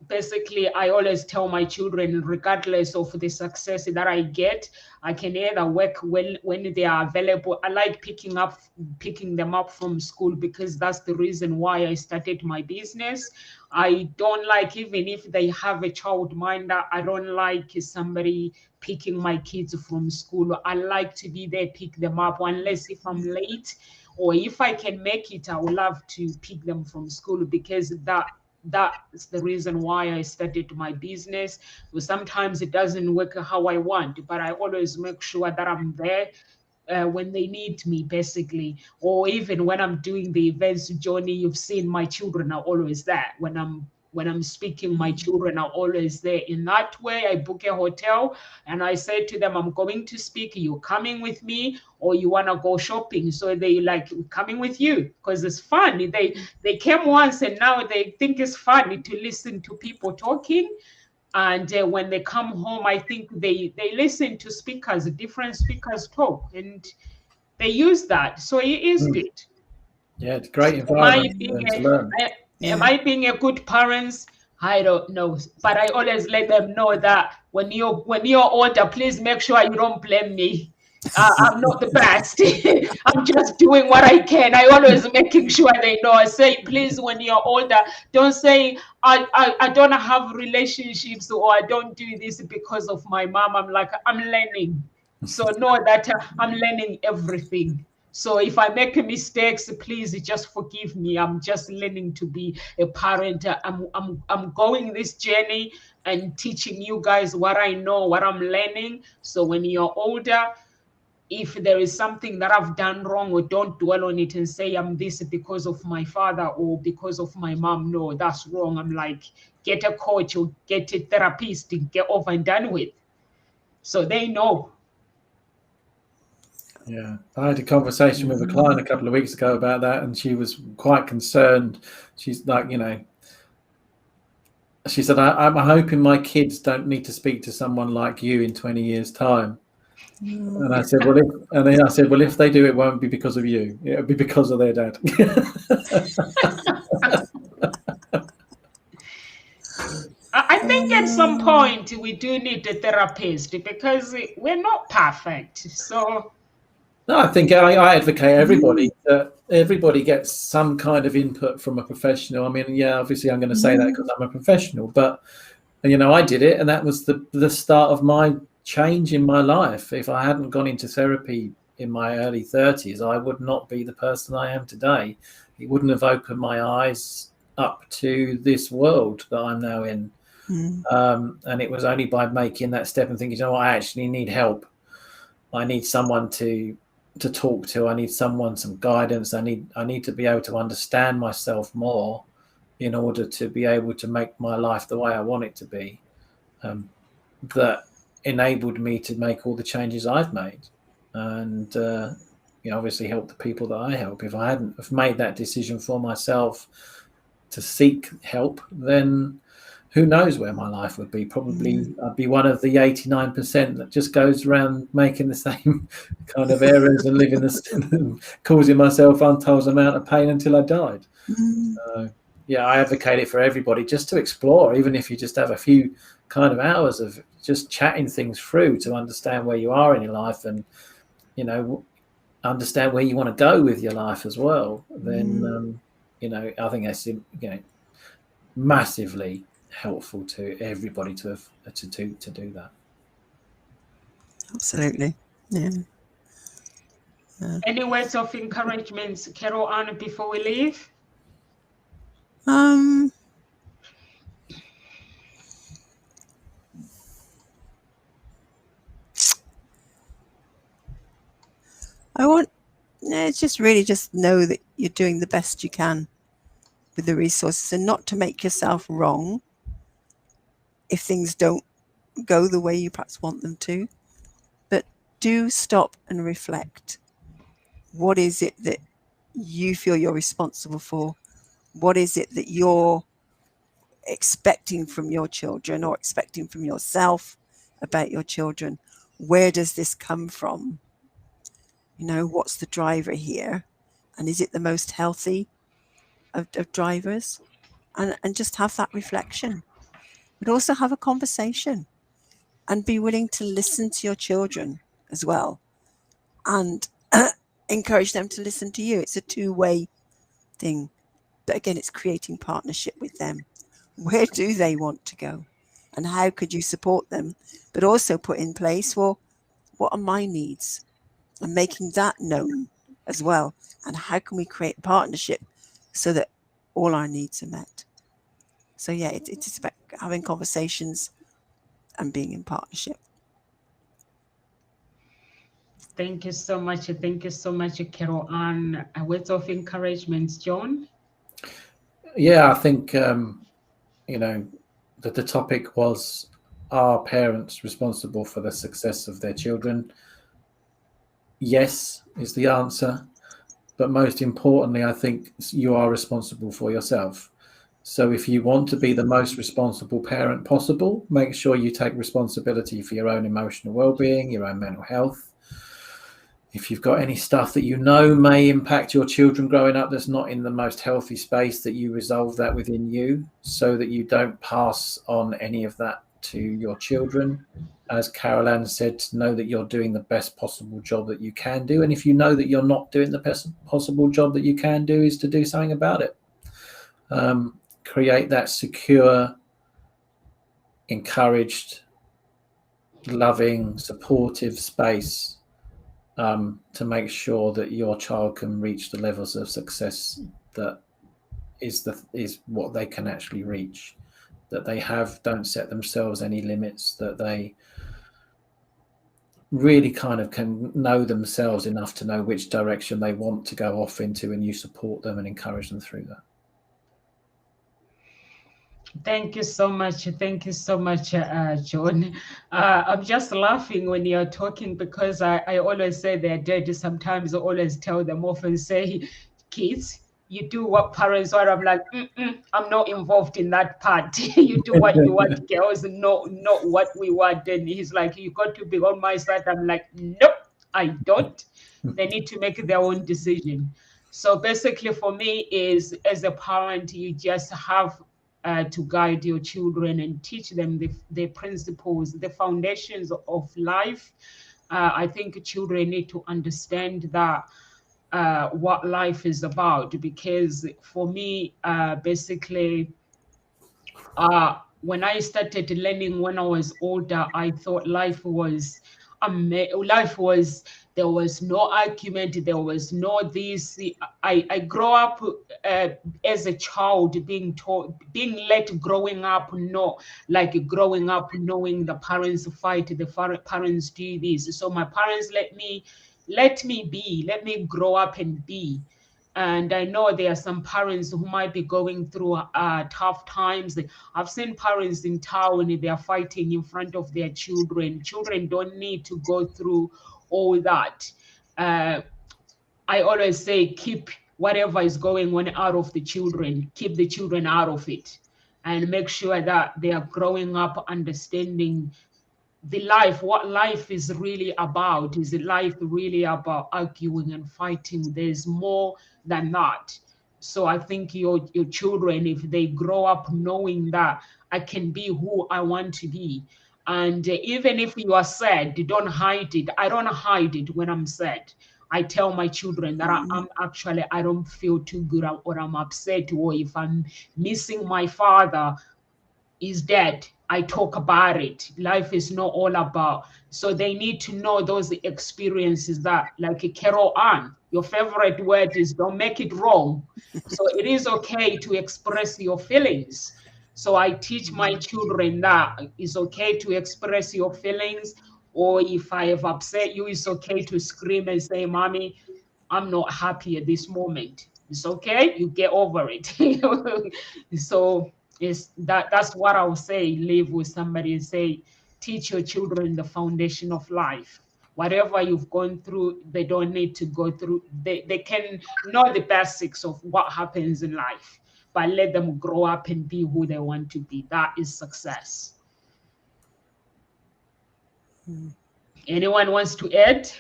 basically, I always tell my children, regardless of the success that I get, I can either work when they are available. I like picking them up from school, because that's the reason why I started my business. I don't like, even if they have a child minder, I don't like somebody picking my kids from school. I like to be there, pick them up, unless if I'm late, or if I can make it, I would love to pick them from school, because that's the reason why I started my business. But sometimes it doesn't work how I want, but I always make sure that I'm there when they need me, basically. Or even when I'm doing the events, Johnny, you've seen my children are always there. When I'm speaking, my children are always there. In that way, I book a hotel and I say to them, I'm going to speak. Are you coming with me, or you want to go shopping? So they like coming with you, because it's fun. They came once and now they think it's funny to listen to people talking. And when they come home, I think they listen to speakers, different speakers talk, and they use that. So it is good. Yeah, it's a great Am I environment for being them to learn. am I being a good parent? I don't know, but I always let them know that when you're older, please make sure you don't blame me. I'm not the best. I'm just doing what I can. I always making sure they know. I say, please, when you're older, don't say I don't have relationships, or I don't do this because of my mom. I'm like, I'm learning. So know that I'm learning everything. So if I make mistakes, please just forgive me. I'm just learning to be a parent. I'm going this journey and teaching you guys what I know, what I'm learning. So when you're older, if there is something that I've done wrong, or don't dwell on it and say I'm this because of my father or because of my mom. No, that's wrong. I'm like, get a coach or get a therapist and get over and done with. So they know. Yeah, I had a conversation with a client a couple of weeks ago about that, and she was quite concerned. She's like, she said, I'm hoping my kids don't need to speak to someone like you in 20 years' time. And I said, well, if they do, it won't be because of you. It'll be because of their dad. I think at some point we do need a therapist, because we're not perfect. So no, I think I advocate everybody that everybody gets some kind of input from a professional. I mean, yeah, obviously I'm going to say that because I'm a professional, but I did it, and that was the start of my change in my life. If I hadn't gone into therapy in my early 30s, I would not be the person I am today. It wouldn't have opened my eyes up to this world that I'm now in. And it was only by making that step and thinking, I actually need help. I need someone to talk to. I need some guidance. I need to be able to understand myself more in order to be able to make my life the way I want it to be. That enabled me to make all the changes I've made, and obviously help the people that I help. If I hadn't have made that decision for myself to seek help, then who knows where my life would be. Probably I'd be one of the 89% that just goes around making the same kind of errors and living causing myself untold amount of pain until I died. So, yeah, I advocate it for everybody just to explore, even if you just have a few kind of hours of just chatting things through to understand where you are in your life, and understand where you want to go with your life as well. Then I think that's massively helpful to everybody to do that. Absolutely. Yeah. Any words of encouragement, Carol Ann, before we leave? It's just really just know that you're doing the best you can with the resources, and not to make yourself wrong if things don't go the way you perhaps want them to. But do stop and reflect. What is it that you feel you're responsible for? What is it that you're expecting from your children, or expecting from yourself about your children? Where does this come from? What's the driver here? And is it the most healthy of drivers? And just have that reflection. but also have a conversation and be willing to listen to your children as well, and encourage them to listen to you. It's a two-way thing. But again, it's creating partnership with them. Where do they want to go? And how could you support them? But also put in place, well, what are my needs? And making that known as well. And how can we create a partnership so that all our needs are met? So yeah, it's about having conversations and being in partnership. Thank you so much. Thank you so much, Carol Ann. Words of encouragement, John? Yeah, I think, that the topic was, are parents responsible for the success of their children? Yes, is the answer. But most importantly, I think you are responsible for yourself. So if you want to be the most responsible parent possible, make sure you take responsibility for your own emotional well-being, your own mental health. If you've got any stuff that you know may impact your children growing up that's not in the most healthy space, that you resolve that within you so that you don't pass on any of that to your children. As Carol Ann said, know that you're doing the best possible job that you can do. And if you know that you're not doing the best possible job that you can do, is to do something about it. Create that secure, encouraged, loving, supportive space to make sure that your child can reach the levels of success that is what they can actually reach, that they don't set themselves any limits, that they really kind of can know themselves enough to know which direction they want to go off into, and you support them and encourage them through that. Thank you so much. Thank you so much, John. I'm just laughing when you're talking because I always say they're dirty. Sometimes I always tell them, often say, kids, you do what parents want. I'm like, I'm not involved in that part. You do what you want, girls, not what we want. And he's like, you got to be on my side. I'm like, nope, I don't. They need to make their own decision. So basically for me is, as a parent, you just have to guide your children and teach them the principles, the foundations of life. I think children need to understand that what life is about, because for me, basically, when I started learning when I was older, I thought life was there was no argument, there was no this. I grew up as a child being let growing up, not like growing up knowing the parents fight, the parents do this. So my parents let me grow up and be. And I know there are some parents who might be going through tough times. I've seen parents in town, they are fighting in front of their children. Children don't need to go through all that. I always say, keep whatever is going on out of the children. Keep the children out of it. And make sure that they are growing up understanding what life is really about. Is life really about arguing and fighting? There's more than that. So I think your children, if they grow up knowing that I can be who I want to be, and even if you are sad, don't hide it. I don't hide it when I'm sad. I tell my children that I don't feel too good, or I'm upset, or if I'm missing my father is dead, I talk about it. Life is not all about. So they need to know those experiences that, like Carol Ann, your favorite word is don't make it wrong. So it is okay to express your feelings. So I teach my children that it's okay to express your feelings. Or if I have upset you, it's okay to scream and say, Mommy, I'm not happy at this moment. It's okay, you get over it. So that's what I would say. Live with somebody and say, teach your children the foundation of life. Whatever you've gone through, they don't need to go through. They can know the basics of what happens in life, but let them grow up and be who they want to be. That is success. Anyone wants to add?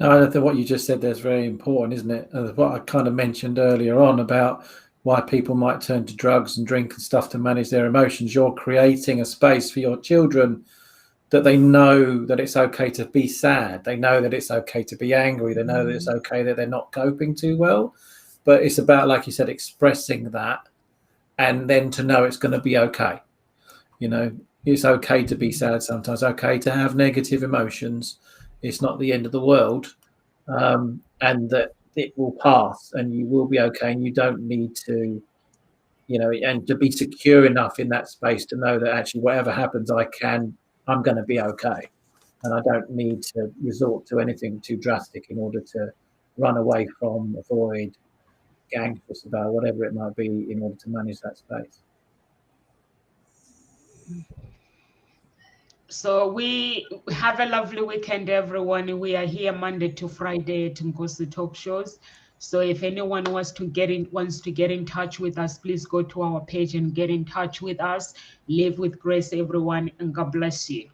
No, I think what you just said there is very important, isn't it? What I kind of mentioned earlier on about why people might turn to drugs and drink and stuff to manage their emotions. You're creating a space for your children that they know that it's okay to be sad. They know that it's okay to be angry. They know that it's okay that they're not coping too well. But it's about, like you said, expressing that, and then to know it's going to be okay. You know, it's okay to be sad sometimes, okay to have negative emotions. It's not the end of the world, and that it will pass and you will be okay, and you don't need to, you know, and to be secure enough in that space to know that actually whatever happens, I'm going to be okay. And I don't need to resort to anything too drastic in order to run away from, avoid, get anxious about, whatever it might be, in order to manage that space. So we have a lovely weekend, everyone. We are here Monday to Friday at Ngozi Talk Shows. So if anyone wants to get in touch with us, please go to our page and get in touch with us. Live with grace, everyone, and God bless you.